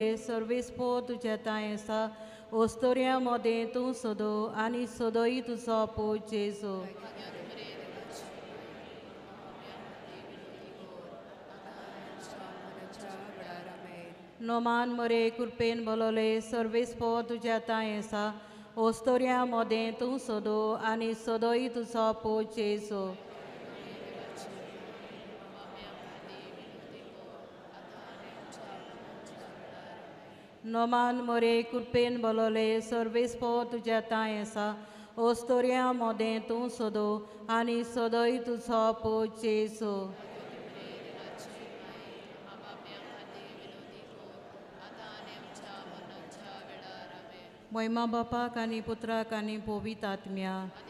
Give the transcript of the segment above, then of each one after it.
सर्वेस्पो तुझ्या तायेसा ओस्तोऱ्यामध्ये तूं सोदो आनी सोदोई तुझो पूज जेजू. नोमान मरे कृपेन बोलोले सर्वेस्पो तुझ्या तायेसा ओस्तोऱ्यामध्ये तूं सोदो आनी सोदोई तुझो पूज जेजू. नोमान मरे कृपेन बोलोले सर्वेस्पो तुझ्या तायेसा ओस्तोऱ्यामध्ये तूं सोदो आनी सोदोई तुझो पूज जेजू. महिमा बापाक आनी पुत्राक आनी पवित्र आत्म्याक.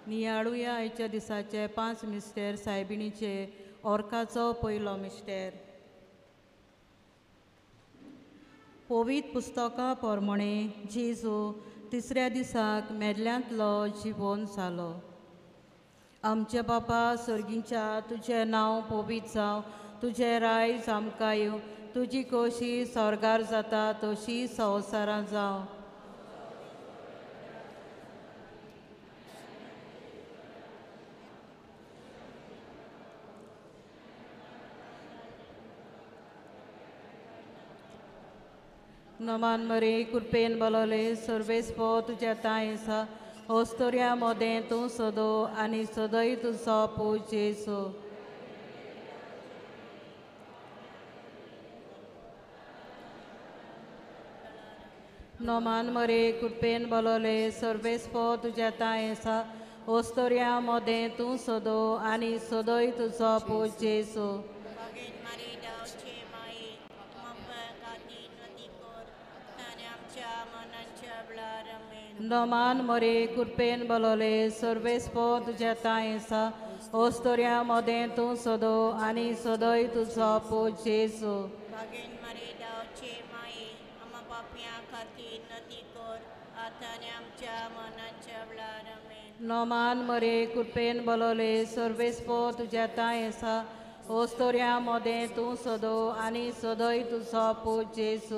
नियाळुया आयच्या दिसाचे 5 मिस्टेर सायबिणीचे ओर्काचो पयलो मिस्टेर. पवित्र पुस्तका पोरमणे जेजू तिसऱ्या दिसाक मेदल्यांतलो जिवोन जालो. आमचे बापा सर्गीच्या तुझें नांव पवित्र जावं, तुझें रायज आमकां येवं, तुजी खोशी स्वर्गार जाता तशी संवसारांत जावं. नमान मरे कृपेन बोलोले सर्वेस्पो तुझ्या तायेसा ओस्तोऱ्यामध्ये तूं सोदो आनी सोदोई तुझो पूज जेजू. नोमान मरे कृपेन बोलोले सर्वेस्पो तुझ्या तायेसा ओस्तोऱ्यामध्ये तूं सोदो आनी सोदोई तुझो पूज जेजू. नोमान मरे कृपेन बोलोले सर्वेस्पो तुझ्या तायेसा ओस्तोऱ्यामध्ये तूं सोदो आनी सोदोई तुझो पूज जेजू. नोमान मरे कृपेन बोलोले सर्वेस्पो तुझ्या तायेसा ओस्तोऱ्यामध्ये तूं सोदो आनी सोदोई तुझो पूज जेजू.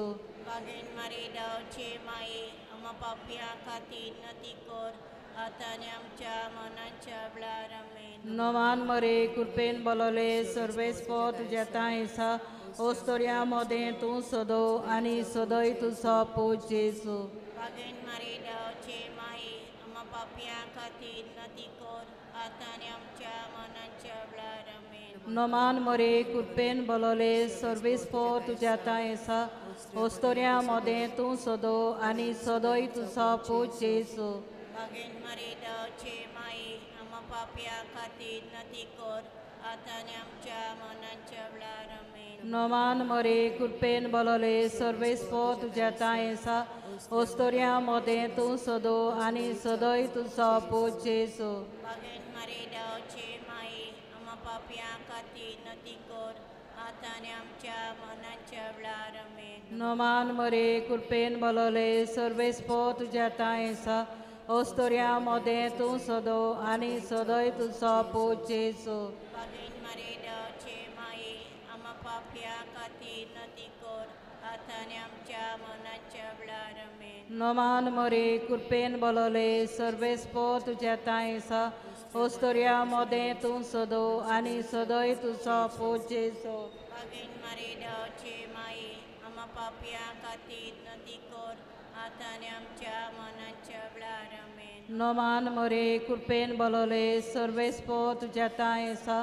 नोमान मरे कृपेन बोलोले सर्वेस्पो तुझ्या तायेसा ओस्तोऱ्यामध्ये तूं सोदो आनी सोदोई तुझो पूज जेजू. नोमान मरे कृपेन बोलोले सर्वेस्पो तुझ्या तायेसा ओस्तोऱ्यामध्ये तूं सोदो आनी सोदोई तुझो पूज जेजू. नोमान मरे कृपेन बोलोले सर्वेस्पो तुझ्या तायेसा ओस्तोऱ्यामध्ये तूं सोदो आनी सोदोई तुझो पूज जेजू. नोमान मरे कृपेन बोलोले सर्वेस्पो तुझ्या तायेसा ओस्तोऱ्यामध्ये तूं सोदो आनी सोदोई तुझो पूज जेजू. नोमान मरे कृपेन बोलोले सर्वेस्पो तुझ्या तायेसा ओस्तोऱ्यामध्ये तूं सोदो आनी सोदोई तुझो पूज जेजू. नोमान मरे कृपेन बोलोले सर्वेस्पो तुझ्या तायेसा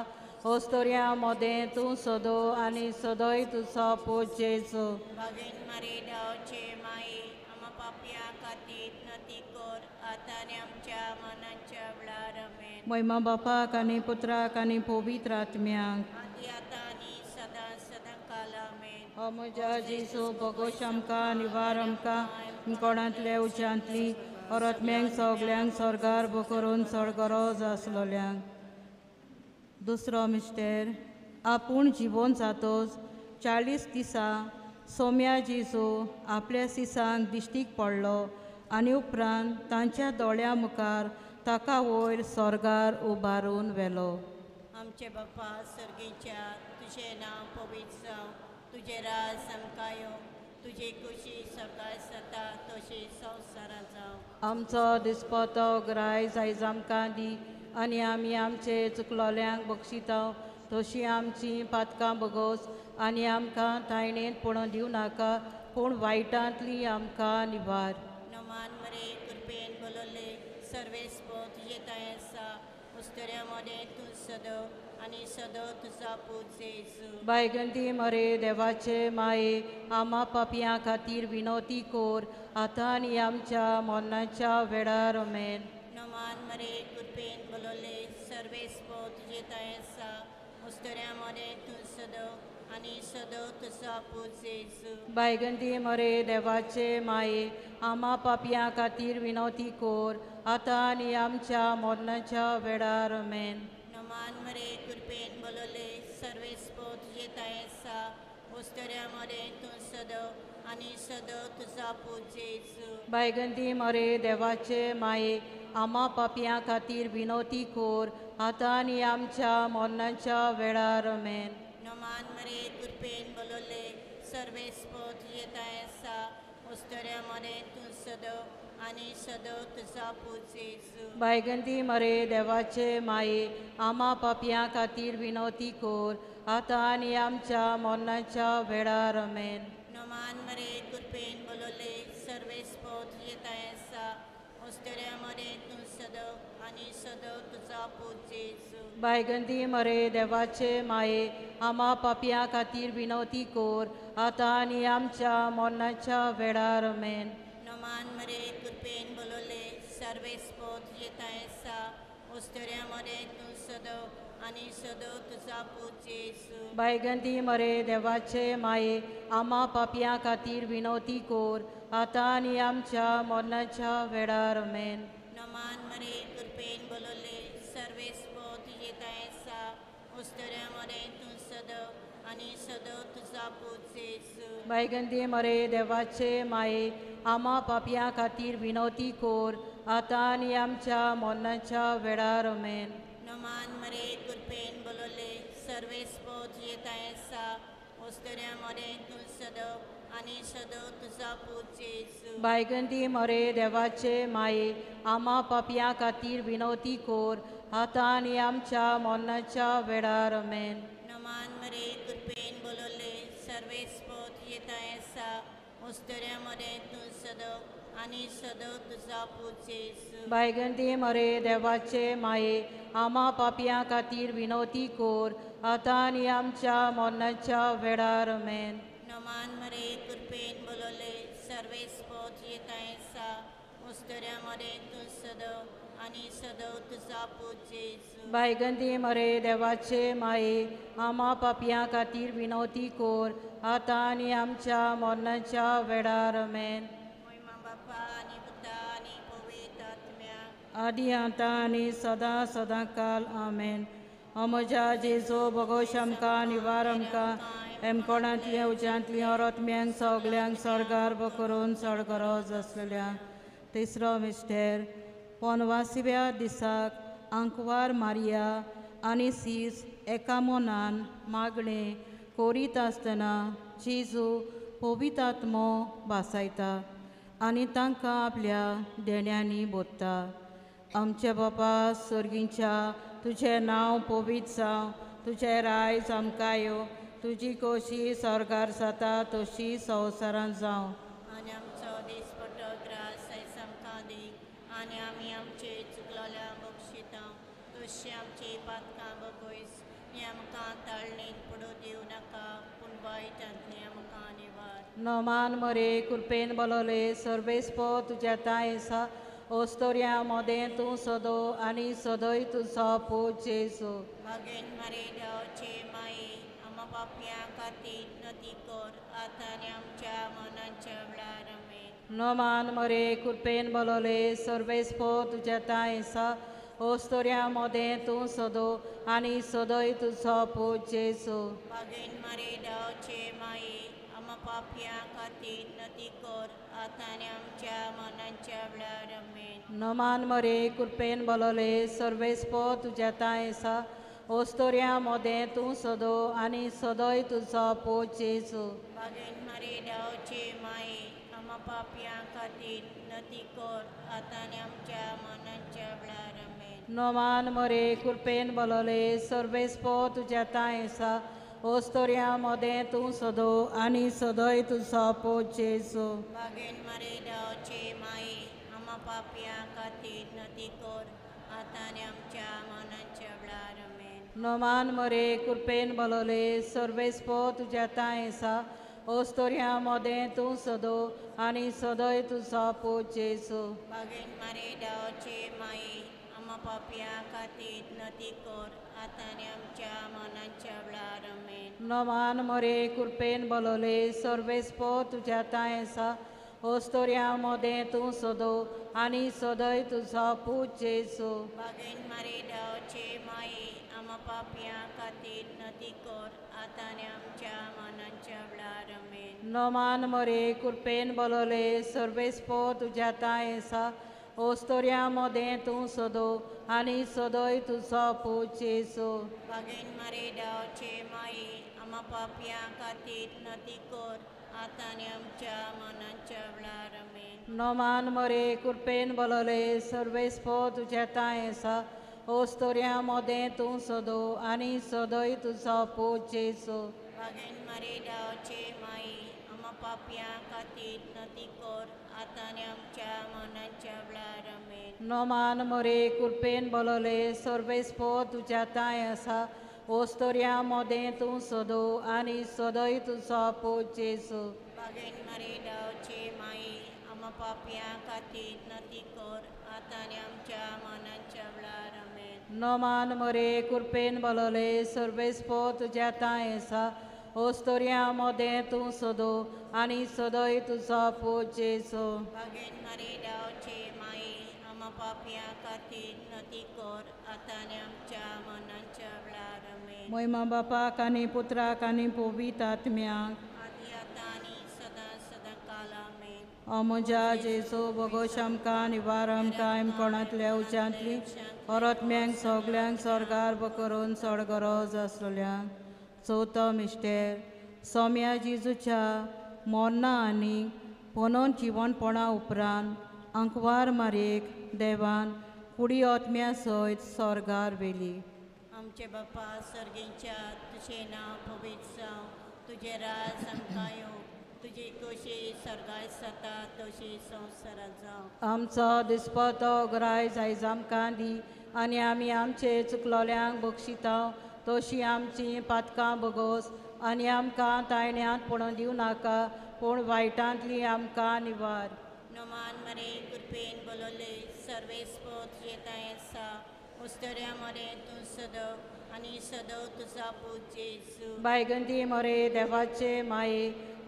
ओस्तोऱ्यामध्ये तूं सोदो आनी सोदोई तुझो पूज जेजू. महिमा बापाक आनी पुत्राक आनी पवित्र आत्म्याक. हो म्हज्या जेजू भगोश आमकां निवार आमकां कोणांतले उच्यांतली ओरतम्यांक सगल्यांक स्वर्गार करून चड गरज आसलोल्यांक. दुसरो मिस्टेर आपूण जिवोन जातोच 40 दिसां सोम्या जेजू आपल्या सिसांक दिश्टीक पडलो आनी उपरांत तांच्या दोळ्या मुखार ताका वयर स्वर्गार उबारून व्हेलो. आमचे बापा सर्गीच्या तुझें नांव पवित्र जावं, तुझे राज समकायो तुझे कुशी सकाळ सता तशी संवसारां जावं आमचो दिसपतो ग्राय आयज आमकां दी आनी आमी आमचे चुकलोल्यांक बक्षिता तशी आमची पातकां बगोस आनी आमकां तायणेन पडोवन दिवं नाका पूण वायटांतली आमकां निवार. नमान मरे कृपेन बोलोले सर्वेस्पो तुझे ताय आसा उस्तोऱ्या मोदें तूं सदो आनी सदो तुझा पूज जेजू. बायगंती मरे देवाचे माये आमा पापयां खातीर विनोती कोर आतां आनी आमच्या मरणाच्या वेळार आमेन. नमान मरे कृपेन बोलोले सर्वेस्पो तुझे ताय आसा उस्तोऱ्या मोदें तूं सदो आनी सदो तुझा पूज जेजू. बायगंती मरे देवाचे माये आमा पापयां खातीर विनोती कोर आतां आनी आमच्या मरणाच्या वेळार आमेन. नमान मरे कृपेन बोलोले सर्वेस्पो तुझे ताय आसा उस्तोऱ्या मोदें तूं सदो आनी सदो तुझा पूज जेजू. बायगंती मरे देवाचे माये आमा पापयां खातीर विनोती कोर आतां आनी आमच्या मरणाच्या वेळार आमेन. नमान मरे कृपेन बोलोले सर्वेस्पो तुझे ताय आसा उस्तोऱ्या मोदें तूं सदो आनी सदो तुझा पूज जेजू. बायगंती मरे देवाचे माये आमा पापयां खातीर विनोती कोर आतां आनी आमच्या मरणाच्या वेळार आमेन. नमान मरे कृपेन बोलोले सर्वेस्पो तुझे ताय आसा उस्तोऱ्या मोदें तूं सदो आनी सदो तुझा पूज जेजू. बायगंती मरे देवाचे माये आमा पापयां खातीर विनोती कोर आतां आनी आमच्या मरणाच्या वेळार आमेन. नमान मरे कृपेन बोलोले सर्वेस्पो तुझे ताय आसा उस्तोऱ्या मोदें तूं सदो आनी सदो तुझा पूज जेजू. बायगंती मरे देवाचे माये आमा पापयां खातीर विनोती कोर आतां आनी आमच्या मरणाच्या वेळार आमेन. नमान मरे कृपेन बोलोले सर्वेस्पो तुझे ताय आसा उस्तोऱ्या मोदें तूं सदो आनी सदो तुझा पूज जेजू. बायगंती मरे देवाचे माये आमा पापयां खातीर विनोती कोर आतां आनी आमच्या मरणाच्या वेळार आमेन. नमान मरे कृपेन बोलोले सर्वेस्पो तुझे ताय आसा उस्तोऱ्या मोदें तूं सदो आनी सदो तुझा पूज जेजू. बायगंती मरे देवाचे माये आमा पापयां खातीर विनोती कोर आतां आनी आमच्या मरणाच्या वेळार आमेन. नमान मरे कृपेन बोलोले सर्वेस्पो तुझे ताय आसा उस्तोऱ्या मोदें तूं सदो आनी सदो तुझा पूज जेजू. बायगंती मरे देवाचे माये आमा पापयां खातीर विनोती कोर आतां आनी आमच्या मरणाच्या वेळार आमेन. नमान मरे कृपेन बोलोले सर्वेस्पो तुझे ताय आसा उस्तोऱ्या मोदें तूं सदो आनी सदो तुझा पूज जेजू. बायगंती मरे देवाचे माये आमा पापयां खातीर विनोती कोर आतां आनी आमच्या मरणाच्या वेळार आमेन. महिमा बापा आनी पुता आनी पवित्र आत्म्या आदी आतां आनी सदां सदां काल आमेन. अमोजा जेजो बगोश आमकां निवार आमकां एमकोणांतल्या उज्यांतली औरतम्यांक सगल्यांक सरगार करून सडगरोज आसलेल्यांक. तिसरो मिस्टेर पोनवासिव्या दिसाक आंकवार मारिया आनी सीस एका मोनान मागणें कोरीत आसतना जेजू पवित्र आत्मो भासायता आनी तांकां आपल्या देण्यांनी बोत्ता. आमचे बापा सर्गींच्या तुजें नांव पवित्र जावं, तुजें रायज आमकां येवं, तुजी खोशी स्वर्गार जाता तशी संवसारांत जावं. आनी आमचो दिसपटो त्रास आयज आमकां दी आनी आमी आमचे चुकलोल्या बक्षिता तशी आमची पातकां बगयस नी आमकां ताळणेन पडूं दिवं नाका पूण वायटांतली आमकां निवार. नोमान मरे कृपेन बोलोले सर्वेस्पो तुज्या ताय आसा ओस्तोऱ्या मोदें तूं सदो आनी सदोय तुजो पूज जेजू. मागेन मारे देवाचे माये आमा पापयां खातीर नती कर आतां आनी आमच्या मनाच्या वेळार आमेन. नोमान मरे कृपेन बोलोले सर्वेस्पो तुज्या ताय आसा ओस्तोऱ्या मोदें तूं सदो आनी सदोय तुजो पूज जेजू. मागेन मारे देवाचे माये आमा पापयां खातीर नती कर आतां आनी आमच्या मनाच्या वेळार आमेन. नोमान मरे कृपेन बोलोले सर्वेस्पो तुज्या ताय आसा ओस्तोऱ्या मोदें तूं सदो आनी सदोय तुजो पोच जेजू बागेन मारी डावचे माये आमा पापयां खातीर नती कोर आतां आनी आमच्या मनांच्या वेळार आमेन. नोमान मोरे कुर्पेन बलोले सर्वेस्पो तुज्या तायेसा ओस्तोऱ्या मोदें तूं सदो आनी सदोय तुजो पोच जेजू बागेन मारी डावचे माये आमा पापयां खातीर नती कोर आतां आनी आमच्या मनांच्या वेळार आमेन. नोमान मोरे कुर्पेन बलोले सर्वेस्पो तुज्या तायेसा ओस्तोऱ्या मोदें तूं सदो आनी सदोय तुजो पोच जेजू बागेन मारी डावचे माये आमा पापयां खातीर नती कोर आतां आनी आमच्या मनांच्या वेळार आमेन. नोमान मोरे कुर्पेन बलोले सर्वेस्पो तुज्या तायेसा ओस्तोऱ्या मोदें तूं सदो आनी सदोय तुजो पोच जेजू बागेन मारी डावचे माये आमा पापयां खातीर नती कोर आतां आनी आमच्या मनांच्या वेळार आमेन. नोमान मोरे कुर्पेन बलोले सर्वेस्पो तुज्या तायेसा ओस्तोऱ्या मोदें तूं सदो आनी सदोय तुजो पोच जेजू बागेन मारी डावचे माये आमा पापयां खातीर नती कोर आतां आनी आमच्या मनांच्या वेळार आमेन. नोमान मोरे कुर्पेन बलोले सर्वेस्पो तुज्या तायेसा ओस्तोऱ्या मोदें तूं सदो आनी सदोय तुजो पोच जेजू बागेन मारी डावचे माये आमा पापयां खातीर नती कोर आतां आनी आमच्या मनांच्या वेळार आमेन. नोमान मोरे कुर्पेन बलोले सर्वेस्पो तुज्या तायेसा ओस्तोऱ्या मोदें तूं सदो आनी सदोय तुजो पोच जेजू बागेन मारी डावचे माये आमा पापयां खातीर नती कोर आतां आनी आमच्या मनांच्या वेळार आमेन. नोमान मोरे कुर्पेन बलोले सर्वेस्पो तुज्या तायेसा ओस्तोऱ्या मोदें तूं सदो आनी सदोय तुजो पोच जेजू बागेन मारी डावचे माये आमा पापयां खातीर नती कोर आतां आनी आमच्या मनांच्या वेळार आमेन. महिमा बापाक आनी पुत्राक आनी पवित्र आत्म्याक आदी आतां आनी सदां सदां काल आमेन. अमोजा जेजू बगोश आमकां निवार आमकां कोणांतल्या उच्यांतली परतम्यांक सगल्यांक सरगार करून चड गरज आसलेल्यांक. चवथो मिस्टेर सोम्या जेजूच्या मोन्ना आनी पुनोन जिवणपणा उपरांत अंकवार मारयेक देवान कुडी आत्म्या सयत सरगार वेली. आमचे बापा सर्गेंच्या तुजें नांव पवित्र जावं, तुजें राज आमकां येवं, तुजी कशी सरगाय जाता तशी संवसारांत जावं. आमचो दिसपतो गराय जायज आमकां दी आनी आमी आमचे चुकलोल्यांक बक्षिता तशी आमची पातकां बगोस आनी आमकां तायण्यांत पडोवन दिवं नाका पूण वायटांतली आमकां निवार. नोमान मरे कृपेन बोलोले सर्वेस्पोत येताय सा उस्तऱ्या मरे तूं सदो आनी सदो तुझा पूज जेजू. बायगंदी मोरे देवाचे माये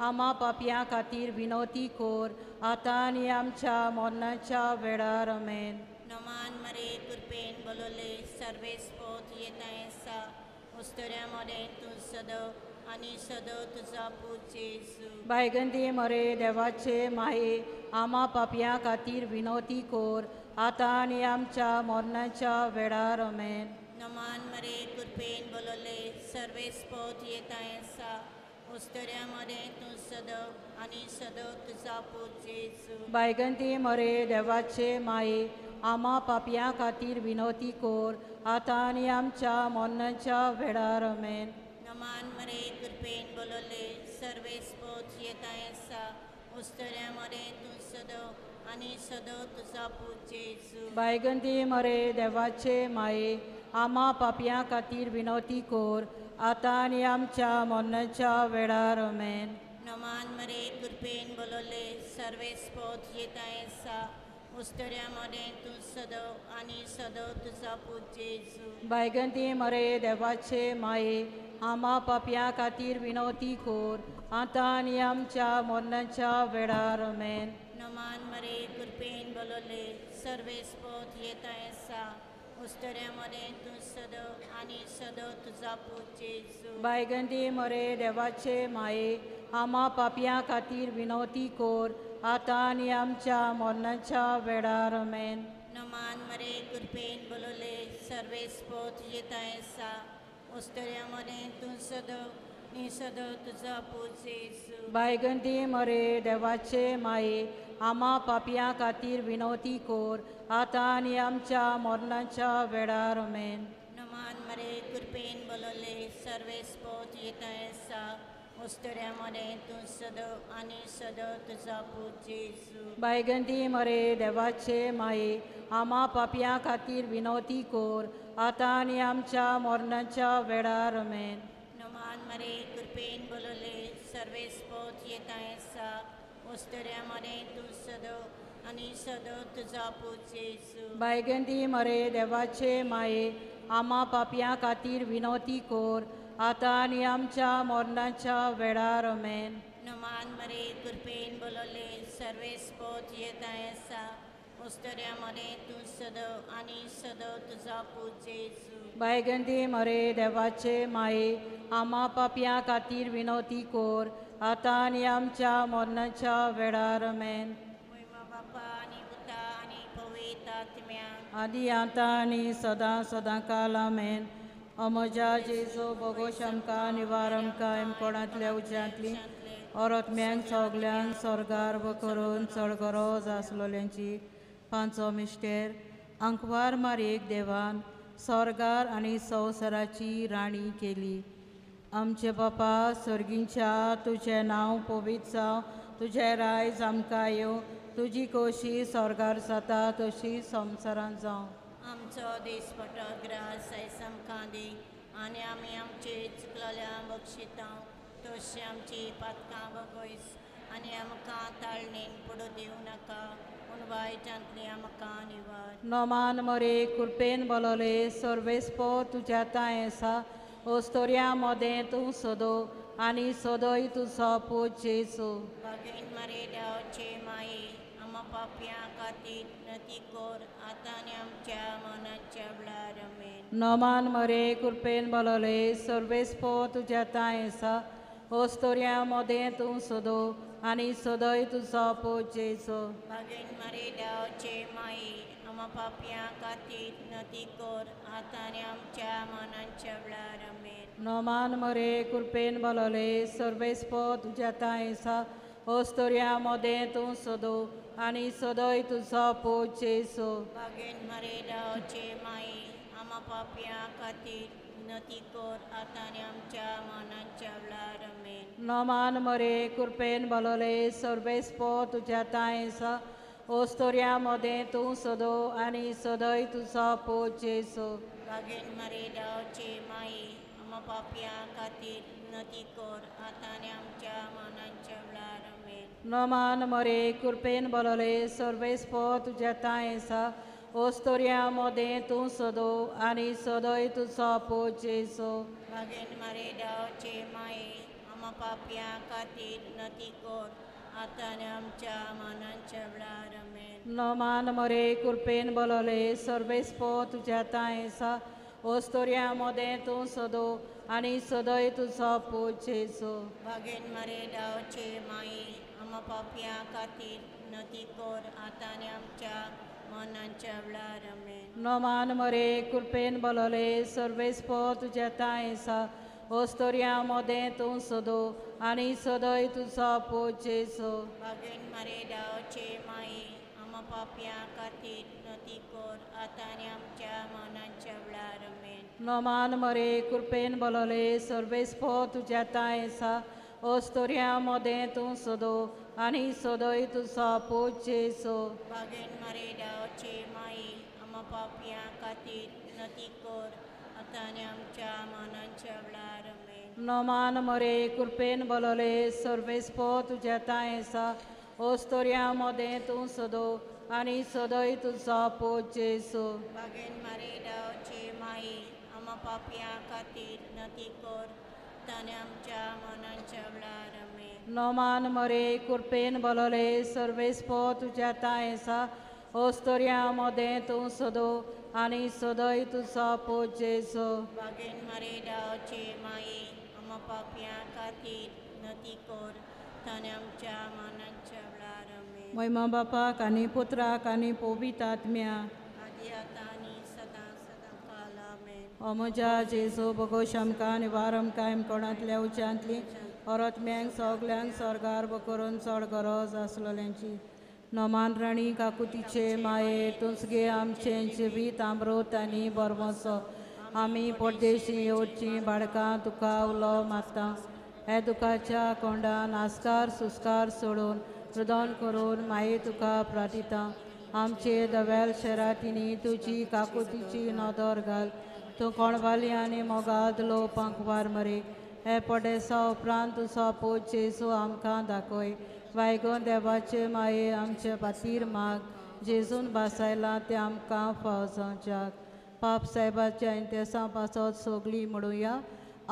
आमा पापयां खातीर विनोती कोर आतां आनी आमच्या मोन्नाच्या वेळार आमेन. नोमान मरे कृपेन बोलोले सर्वेस्पोत येताय सा उस्तऱ्या मरे तूं सदो आनी सदो तुझा पूज जेजू. बायगंदी मोरे देवाचे माये आमा पापयां खातीर विनोती कोर आतां आनी आमच्या मोन्नाच्या वेळार आमेन. नोमान मरे कृपेन बोलोले सर्वेस्पोत येताय सा उस्तऱ्या मरे तूं सदो आनी सदो तुझा पूज जेजू. बायगंदी मोरे देवाचे माये आमा पापयां खातीर विनोती कोर आतां आनी आमच्या मोन्नाच्या वेळार आमेन. नोमान मरे कृपेन बोलोले सर्वेस्पोत येताय सा उस्तऱ्या मरे तूं सदो आनी सदो तुझा पूज जेजू. बायगंदी मोरे देवाचे माये आमा पापयां खातीर विनोती कोर आतां आनी आमच्या मोन्नाच्या वेळार आमेन. नोमान मरे कृपेन बोलोले सर्वेस्पोत येताय सा उस्तऱ्या मरे तूं सदो आनी सदो तुझा पूज जेजू. बायगंदी मोरे देवाचे माये आमा पापयां खातीर विनोती कोर आतां आनी आमच्या मोन्नाच्या वेळार आमेन. नोमान मरे कृपेन बोलोले सर्वेस्पोत येताय सा उस्तऱ्या मरे तूं सदो आनी सदो तुझा पूज जेजू. बायगंदी मोरे देवाचे माये आमा पापयां खातीर विनोती कोर आतां आनी आमच्या मोन्नाच्या वेळार आमेन. नमान मरे कृपेन बोलले सर्वेस पोत येतायसा उस्तऱ्यामध्ये तू सद निसद तुझा पूज येसू बायगंती मरे देवाचे माये आम्हा पापियां खातीर विनवती कोर आता आणि आमच्या मरणाच्या वेळार आमेन. नमान मरे कृपेन बोलले सर्वेस पोत येतायसा उस्तऱ्यामध्ये तू सद आणि सद तुझा पूज येसू बायगंती मरे देवाचे माये आम्हा पापियां खातीर विनवती कोर आता आणि आमच्या मरणाच्या वेळार आमेन. नमान मरे कृपेन बोलले सर्वेस पोत येतायसा उस्तऱ्यामध्ये तू सद आणि सद तुझा पूज येसू बायगंती मरे देवाचे माये आम्हा पापियां खातीर विनवती कोर आता आणि आमच्या मरणाच्या वेळार आमेन. नमान मरे कृपेन बोलले सर्वेस पोत येतायसा उस्तऱ्यामध्ये तू सद आणि सद तुझा पूज येसू बायगंती मरे देवाचे माये आम्हा पापियां खातीर विनवती कोर आता आणि आमच्या मरणाच्या वेळार आमेन. महिमा बापा आणि पुता आणि पवित्र आत्म्या आदी आता आणि सदा सदा काल आमेन. अमोजा जेजो बोगोश आमकां निवार आमकां एम कोणांतल्या उज्यांतली औरतम्यांक सगल्यांक स्वर्गार करून चड गरज आसलोल्यांची पांचवो मिस्टेर अंकवार मारयेक देवान स्वर्गार आनी संवसाराची राणी केली. आमचे बापा सर्गींच्या तुझें नांव पवित्र जावं तुझें रायज आमकां येवं तुजी खोशी स्वर्गार जाता तशी संवसारांत जावं. आमचो दिसपटो ग्रास आयज आमकां दी आनी आमी आमचे चुकलेल्या बक्षिता तशी आमची पातकां बगयस आनी आमकां ताळणेन पडू दिवं नाका पूण वायटांतली आमकां निवार. नोमान मरे कृपेन बोलोले सर्वेस्पो तुज्या ताय आसा ओस्तोऱ्या मोदें तूं सोदो आनी सोदोय तुजो पूज जेजू. बागेन मरे देवाचे माये आमा पापयां खातीर नती कोर आतां आनी आमच्या मनाच्या वेळार आमेन. नोमान मरे कृपेन बोलोले सर्वेस्पो तुज्या ताय आसा ओस्तोऱ्या मोदें तूं सोदो आनी सोदोय तुजो पूज जेजू. बागेन मरे देवाचे माये आमा पापयां खातीर नती कोर आतां आनी आमच्या मनाच्या वेळार आमेन. नोमान मरे कृपेन बोलोले सर्वेस्पो तुज्या ताय आसा ओस्तोऱ्या मोदें तूं सोदो आनी सोदोय तुजो पूज जेजू. बागेन मरे देवाचे माये आमा पापयां खातीर नती कोर आतां आनी आमच्या मनाच्या वेळार आमेन. नोमान मरे कृपेन बोलोले सर्वेस्पो तुज्या ताय आसा ओस्तोऱ्या मोदें तूं सोदो आनी सोदोय तुजो पूज जेजू. बागेन मरे देवाचे माये आमा पापयां खातीर नती कोर आतां आनी आमच्या मनाच्या वेळार आमेन. नोमान मरे कृपेन बोलोले सर्वेस्पो तुज्या ताय आसा ओस्तोऱ्या मोदें तूं सोदो आनी सोदोय तुजो पूज जेजू. बागेन मरे देवाचे माये आमा पापयां खातीर नती कोर आतां आनी आमच्या मनाच्या वेळार आमेन. नोमान मरे कृपेन बोलोले सर्वेस्पो तुज्या ताय आसा ओस्तोऱ्या मोदें तूं सोदो आनी सोदोय तुजो पूज जेजू. बागेन मरे देवाचे माये आमा पापयां खातीर नती कोर आतां आनी आमच्या मनाच्या वेळार आमेन. नोमान मरे कृपेन बोलोले सर्वेस्पो तुज्या ताय आसा ओस्तोऱ्या मोदें तूं सोदो आनी सोदोय तुजो पूज जेजू. बागेन मरे देवाचे माये आमा पापयां खातीर नती कोर आतां आनी आमच्या मनाच्या वेळार आमेन. नोमान मरे कृपेन बोलोले सर्वेस्पो तुज्या ताय आसा ओस्तोऱ्या मोदें तूं सोदो आनी सोदोय तुजो पूज जेजू. बागेन मरे देवाचे माये आमा पापयां खातीर नती कोर आतां आनी आमच्या मनाच्या वेळार आमेन. नोमान मरे कृपेन बोलोले सर्वेस्पो तुज्या ताय आसा ओस्तोऱ्या मोदें तूं सोदो आनी सोदोय तुजो पूज जेजू. बागेन मरे देवाचे माये आमा पापयां खातीर नती कोर आतां आनी आमच्या मनाच्या वेळार आमेन. नोमान मरे कृपेन बोलोले सर्वेस्पो तुज्या ताय आसा ओस्तोऱ्या मोदें तूं सोदो आनी सोदोय तुजो पूज जेजू. बागेन मरे देवाचे माये आमा पापयां खातीर नती कोर आतां आनी आमच्या मनाच्या वेळार आमेन. महिमा बापाक आनी पुत्राक आनी पवित्र आत्म्याक Omoja Jesu Bogo Shamkan Ivaram Kaim Konatlia Uchantli Orot Miang Soglang Sorgar Bokoron Sorgoros Aslolenchi Noman Rani Kakutiche Mae Tunsge Amchenchi Vit Amrotani Bormoso Ami Podeshi Yochi Badaka Tuka Ulo Mata Edukacha Konda Naskar Suskar Sodon Rudon Korun Mae Tuka Pratita Amche Davel Sheratini Tuchi Kakutichi Nodorgal तो कोण वाली आनी मोगाद low पंखवार मरे हे पडे so उपरांत so पोचे so आमकां दाखोय वायगोन देवाचे माये आमचे पातीर माग जेजून बासायला ते आमकां फावजांच्याक पाप साहेबाच्या इंतेसां पासत सोगली म्हणुया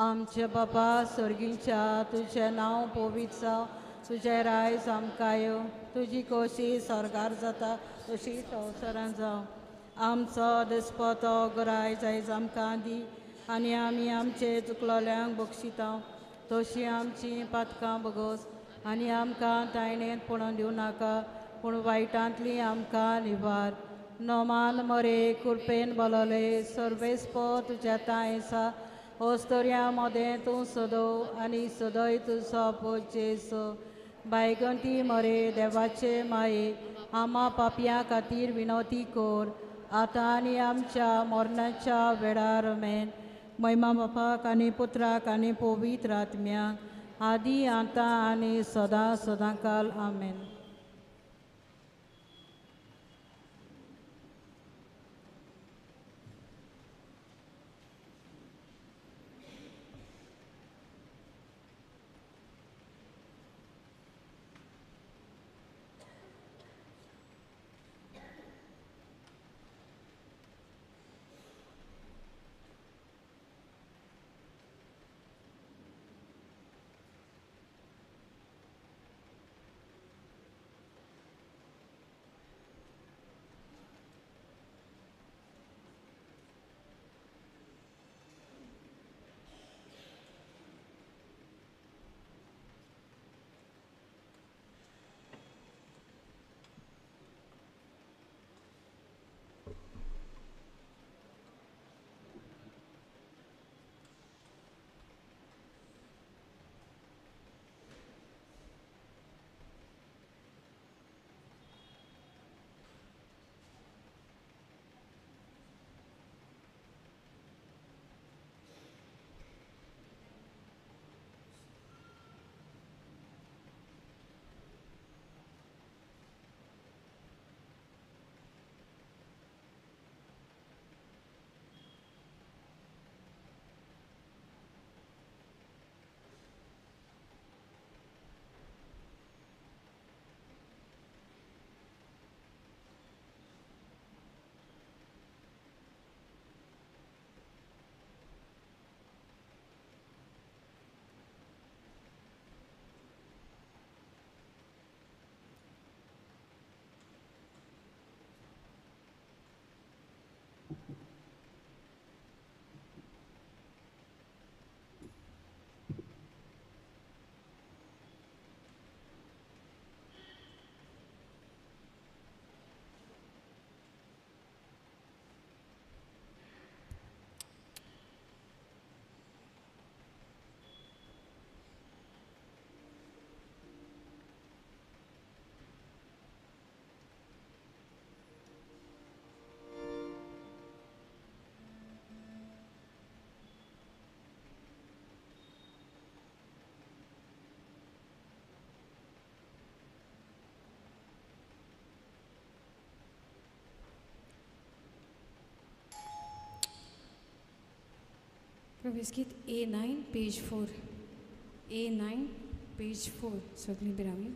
आमचे बापा सर्गींच्या तुझे नांव पवित्र जावं तुझे रायज आमकां यो तुजी कोशी सरकार जाता तशी संवसारांत जावं आमचो दिसपतो गराय जायज आमकां दी आनी आमी आमचे चुकलोल्यांक बक्षिता तशी आमची पातकां बगोस आनी आमकां तायणेंत पडोवन दिवं नाका पूण वायटांतली आमकां निवार नोमान मरे कुर्पेन बोलोले सर्वेस्पो तुज्या तायेसा ओस्तोऱ्या मोदें तूं सदो आनी सदय तुजो पोचेसो बायगंती मरे देवाचे माये आमा पापयां खातीर विनोती कोर आतां आनी आमच्या मरणाच्या वेळार मेन महिमा बापाक आनी पुत्राक आनी पवित्र आत्म्याक आदी आतां आनी सदां सदांकाल आमेन. प्रवेश गीत A9 पेज 4 A9 पेज 4 सगळीं बिरामी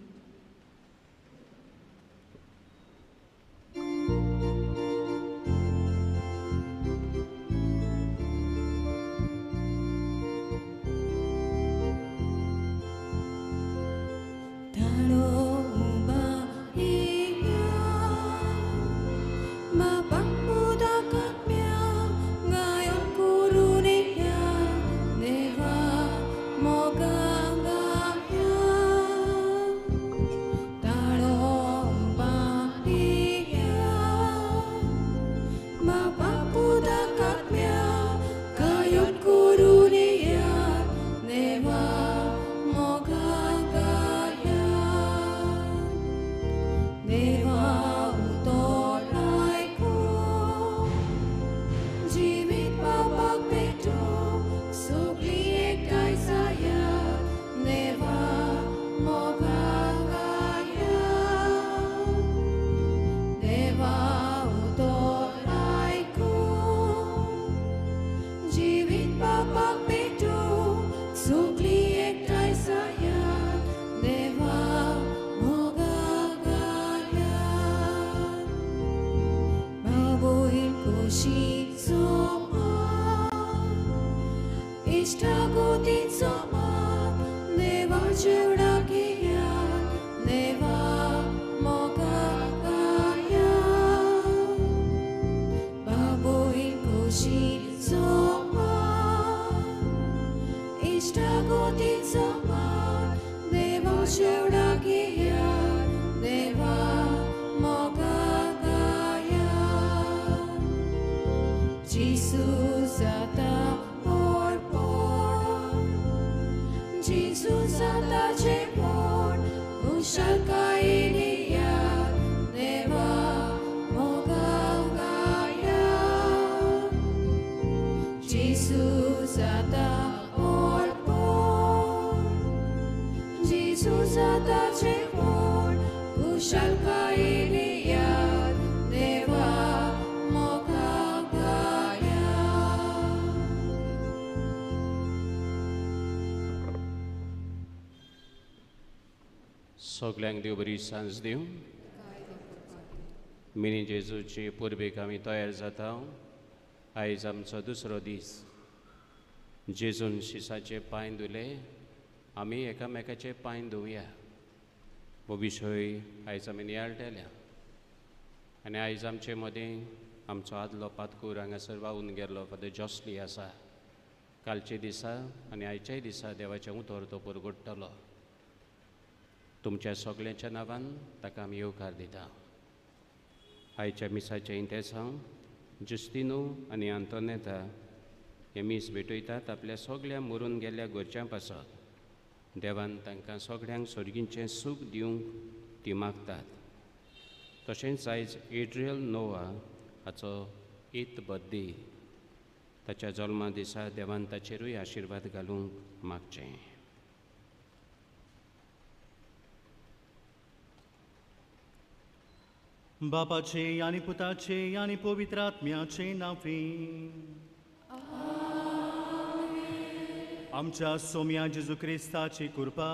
Moga मोगाक गाया देवा उतर आयकून जिवीत पापाक पेटून सुकली एकठांय सया देवा मोगाक गाया बाबोईन कुशीचो इष्टागोतीचो मान देवा जेवणाकिया देवा मोगाक गाया बाबोईन कुशीचो मान इष्टागोतीचो मान देवा जेवणाकिया देवा मोगाक गाया Jesus ata Jesus ata jepon ushal kainiya deva mogaw gaya Jesus ata orpon Jesus ata jepon ushal kainiya deva mogaw gaya. सगल्यांक देव बरी सांज दिव मिनी जेजूची पुर्वेक आमी तयार जाता आयज आमचो दुसरो दीस जेजून शिसाचे पांय धुले आमी एकामेकाचे पांय धुवया हो विशय आयज आमी नियाळटल्या आनी आयज आमचे मदीं आमचो आदलो पातकूर हांगासर वाहून गेल्लो फादर जॉस्ली आसा कालचे दिसा आनी आयच्याय दिसा देवाचें उतर तो परगडटलो तुमच्या सगळ्यांच्या नांवान ताका आमी येवकार दिता आयच्या मिसाचे इंतेसांव जुस्तिनो आनी आंतोनेता हे मीस भेटयतात आपल्या सगळ्या मरून गेल्ल्या घरच्यां पासत देवान तांकां सगळ्यांक स्वर्गीचें सूख दिवंक ती मागतात तशेंच आयज एड्रियल नोवा हाचो 8th बर्थडे ताच्या जल्मा दिसा देवान ताचेरूय आशिर्वाद घालूंक मागचें बापाचे आनी पुताचे आनी पवित्र आत्म्याचे नांवे आमच्या सोम्या जेजू क्रिस्ताची कृपा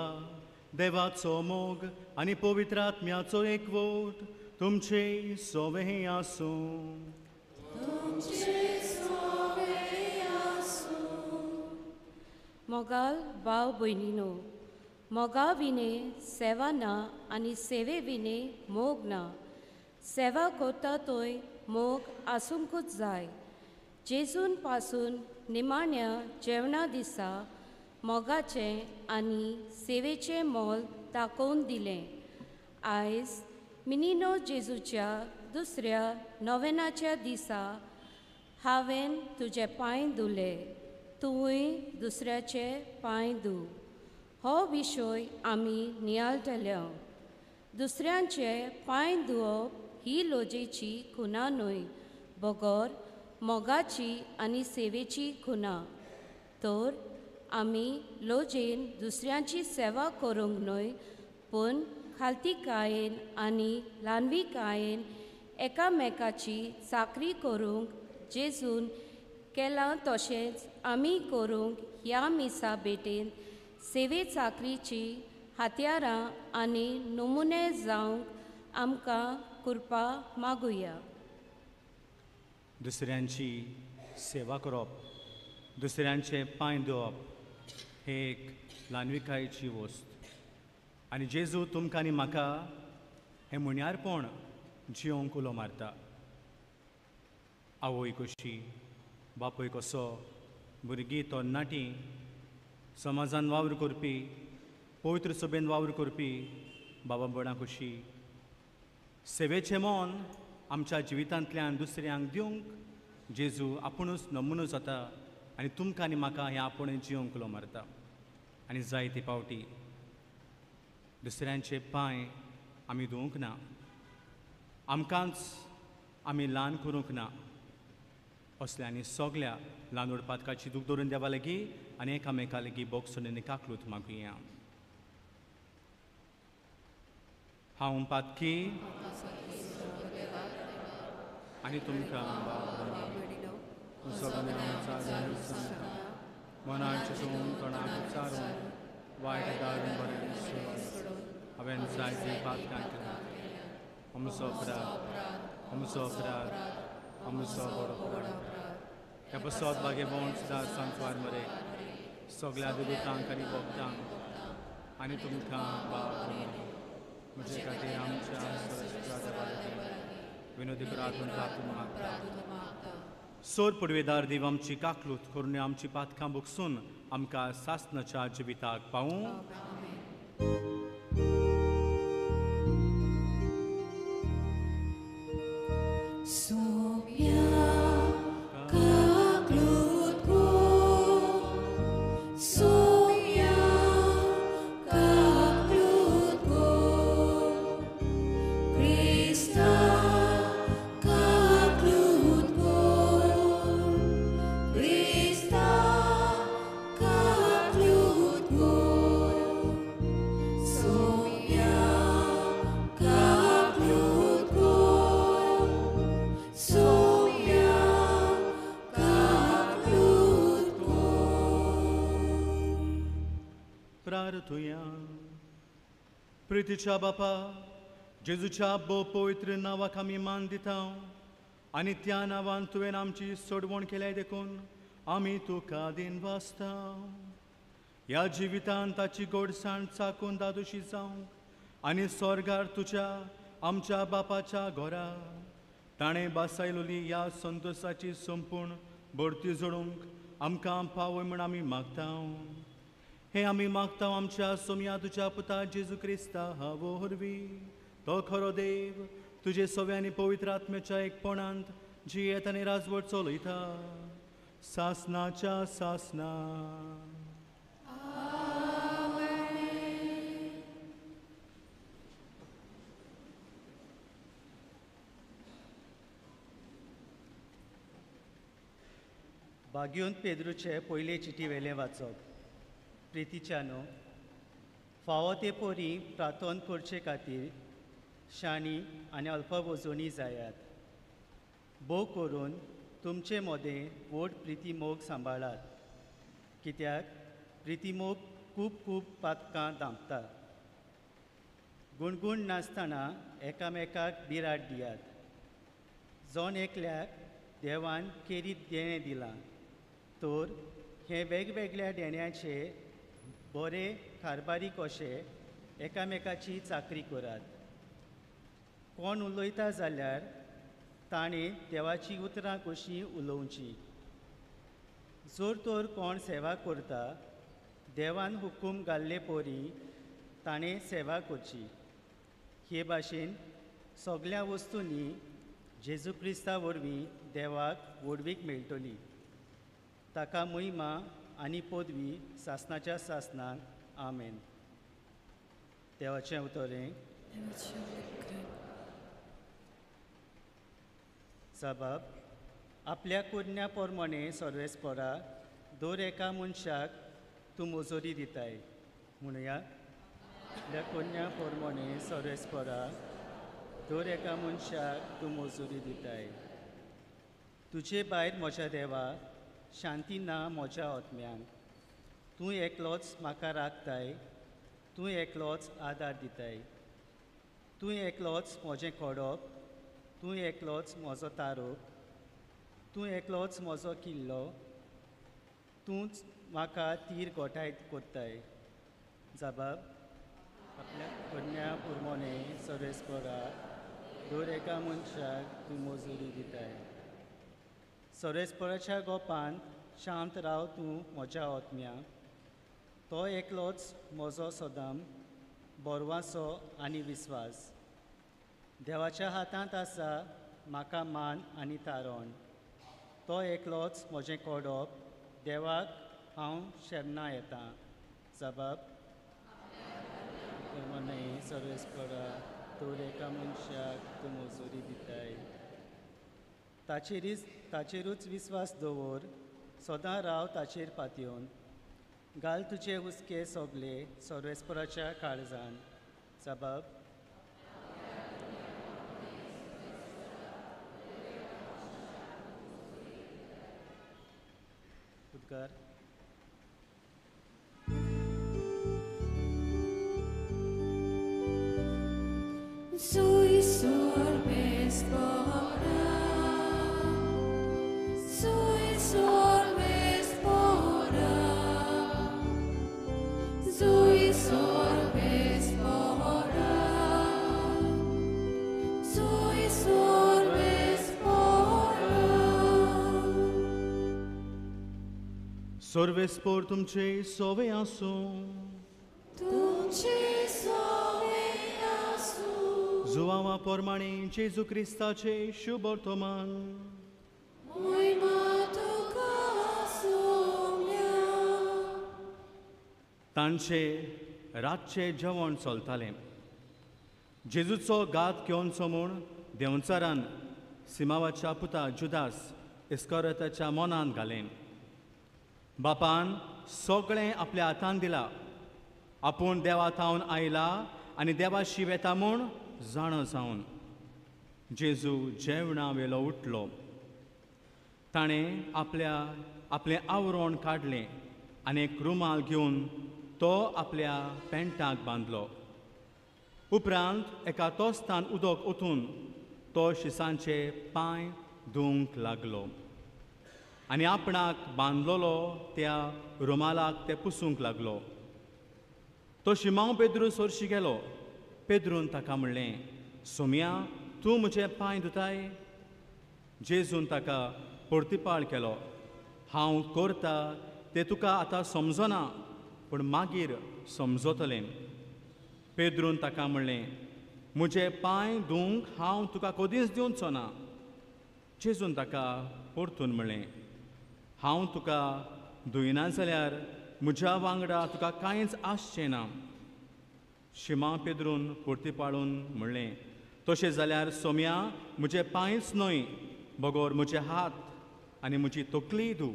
देवाचो मोग आनी पवित्र आत्म्याचो एकवट तुमचे सोवे आसूं मोगाल भाव भयणीनो मोगा विने सेवा ना आनी सेवे विने मोग ना सेवा करता तोय मोग आसूंकूच जाय जेजून पासून निमाण्या जेवणा दिसा मोगाचें आनी सेवेचें मोल दाखोवन दिलें आयज मिनिनो जेजूच्या दुसऱ्या नोवेनाच्या दिसा हांवें तुजे पांय धुले तूंय दुसऱ्याचे पांय धू हो विशय आमी नियाळटल्या दुसऱ्यांचे पांय धुवप ही लोजेची खुना न्हय बगोर मोगाची आनी सेवेची खुना तर आमी लोजेन दुसऱ्यांची सेवा करूंक न्हय पूण खालतीकायेन आनी ल्हानविकायेन एकामेकाची चाकरी करूंक जेजून केलां तशेंच आमी करूंक ह्या मिसा भेटेन सेवे चाकरीची हात्यारां आनी नमुने जावंक आमकां कृपा मागुया दुसऱ्यांची सेवा करप दुसऱ्यांचे पांय धुवप हे एक ल्हानविकायेची वस्त आनी जेजू तुमकां आनी म्हाका हें मुण्यारपण जिवंक उलो मारता आवय कशी बापूय कसो भुरगीं तरणाटीं समाजान वावर करपी पवित्र सभेन वावर करपी बाबा बणां कशी सेवेचें मोन आमच्या जिवितांतल्यान दुसऱ्यांक दिवंक जेजू आपुणूच नमुनो जाता आनी तुमकां आनी म्हाका हें आपूण जिवंक उलो मारता आनी जायते पावटी दुसऱ्यांचे पांय आमी धुवंक ना आमकांच आमी ल्हान करूंक ना असल्यांनी सगल्या ल्हान उडपातकाची दूख धरून देवा लागीं आनी एकामेका लागीं बोगसोनी काकलूत मागुया हांव पातकी आनी तुमकां मनाचें सोडून कोणाक विचारून वायट दारून बरें सोडून हांवें जायती पातकां केली आमचो अपराध आमचो बरो अपराध ह्या बसत बागे बोंड सुद्दां सांतवार मरे सगळ्या दुतांक आनी भक्तांक आनी तुमकां म्हजे खातीर आमच्या विनोदी करातून तातूंत मागता सोर पुडवेदार देव आमची काकलूत करून आमची पातकां बुकसून आमकां सासणाच्या जिविताक पावूं प्रार्थुया प्रितीच्या बापा जेजूच्या बो पवित्र नांवाक आमी मान दिता आनी त्या नांवान तुवें आमची सोडवण केल्या देखून आमी तुका दिन वाचता ह्या जिवितान ताची गोडसाण चाकून दादोशी जावंक आनी स्वर्गार तुज्या आमच्या बापाच्या घोरा ताणें बासायलोली ह्या संतोशाची संपूर्ण भरती जोडूंक आमकां पावय म्हूण आमी मागता हे आमी मागता आमच्या सोम्या तुज्या पुता जेजू क्रिस्ता हावो वरवीं तो खरो देव तुजे सव्यांनी पवित्र आत्म्याच्या एकपणांत जियेत आनी राजवट चलयता सासनाच्या सासना बाग्योन पेद्रूचे पयले चिटी वेले वाचप प्रितीच्यानो फावो ते पोरी प्रार्थन करचे खातीर शाणी आनी अल्प वजोनी जायात भोव करून तुमचे मोदें व्हड प्रिती मोग सांबाळात कित्याक प्रिती मोग खूब पातकां दामता गुणगुण नासतना एकामेकाक बिराड दियात जोन एकल्याक देवान केरीत देणें दिलां तर हे वेगवेगळ्या देण्याचे बरे कारबारी कशे एकामेकाची चाकरी करात कोण उलयता जाल्यार ताणें देवाची उतरां कशीं उलोवची जोर तोर कोण सेवा करता देवान हुकूम घाल्ले पोरी ताणें सेवा करची हे भाशेन सगळ्या वस्तूंनी जेजू क्रिस्ता वरवीं देवाक व्हडवीक मेळटली ताका महिमा आनी पदवी सासनाच्या सासनाक आमेन देवाचें उतोरें जबाब आपल्या कुडण्या पोरमोणे सर्वेस्परा दर एका मनशाक तूं मजोरी दिताय म्हणुया आपल्या कुडण्या पोरमोणे सर्वेस्परा दर एका मनशाक तूं मजोरी दिताय तुजे भायर म्हज्या देवा शांती ना म्हज्या आत्म्यांक तूं एकलोच म्हाका राखताय तूं एकलोच आदार दिताय तूं एकलोच म्हजें कोडप तूं एकलोच म्हजो तारोप तूं एकलोच म्हजो किल्लो तूंच म्हाका तीर गोठायत कोत्ताय जबाब आपल्या कन्या पुरमोणे सर्वेस्परा दर एका मनशाक तूं मजुरी दिताय सर्वेस्पराच्या गोपान शांत राव तूं म्हज्या आत्म्याक तो एकलोच म्हजो सदाम बोरवासो आनी विस्वास देवाच्या हातांत आसा म्हाका मान आनी तारण तो एकलोच म्हजें कोडप देवाक हांव शरणा येतां जबाब प्रमाणे सर्वेस्परा तूं एका मनशाक तूं मजुरी दिताय ताचेरूच विस्वास दवर सदां राव ताचेर पातयेवन घाल तुजे हुस्के सोगले सर्वेस्पराच्या काळजान जबाब कर. Sui sorbes pora, sui sorbes pora, sui sorbes pora, sui sorbes pora. Sorvespor तुमचे सोवे आसूं, तुमचे सोवे जुवावा पोरमाणे जेजू क्रिस्ताचे शुभ वर्तमान. तांचे रातचे जेवण चलतालें. जेजूचो घात घेवनचो म्हूण देंवचारान सिमावाच्या पुता जुदास इस्करियोताच्या मनांत घालें. बापान सगळें आपल्या हातांत दिलां. आपूण देवा थावन आयला आनी देवाशी वेता म्हूण जाणो जावन जेजू जेवणा वेलो उठलो. ताणें आपलें आवरण काडलें आनी एक रुमाल घेवन तो आपल्या पेंटाक बांदलो. उपरांत एका तोस्तान उदक ओतून तो शिसांचे पांय धुवंक लागलो आनी आपणाक बांदलोलो त्या रुमालाक ते पुसूंक लागलो. तो शिमांव पेद्रू सोरशी गेलो. पेद्रून ताका म्हणलें, सोम्या, तूं म्हजे पांय धुताय? जेजून ताका परतिपाळ केलो, हांव करता तें तुका आतां समजना, पूण मागीर समजतलें. पेद्रून ताका म्हणलें, म्हजे पांय धुवंक हांव तुका कधीच दिवचो ना. जेजून ताका परतून म्हणलें, हांव तुका धुयना जाल्यार म्हज्या वांगडा तुका कांयच आसचें ना. शिमा पेद्रून परतिपाळून म्हणलें, तशें जाल्यार सोम्या, म्हजे पांयच न्हय, बगोर म्हजे हात आनी म्हजी तकली धूव.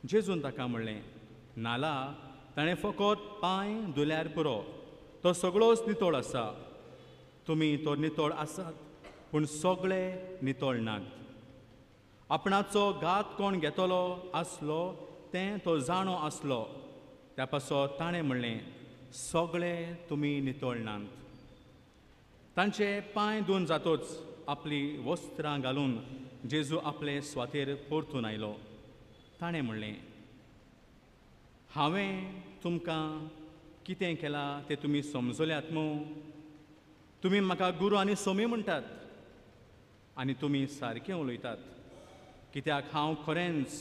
जेजून ताका म्हणलें, नाला, ताणें फकत पांय धुल्यार पुरो, तो सगळोच नितळ आसा. तुमी तो नितळ आसात, पूण सगळे नितळ नात. आपणाचो घात कोण घेतलो आसलो तें तो जाणो आसलो. त्या पासत ताणें म्हणलें, सगळे तुमी नितळ नात. तांचे पांय धुवन जातूच आपली वस्त्रां घालून जेजू आपले स्वातेर परतून आयलो. ताणें म्हणलें, हांवें तुमकां कितें केलां तें तुमी समजल्यात मूं? तुमी म्हाका गुरू आनी सोमी म्हणटात आनी तुमी सारकें उलयतात, कित्याक हांव खरेंच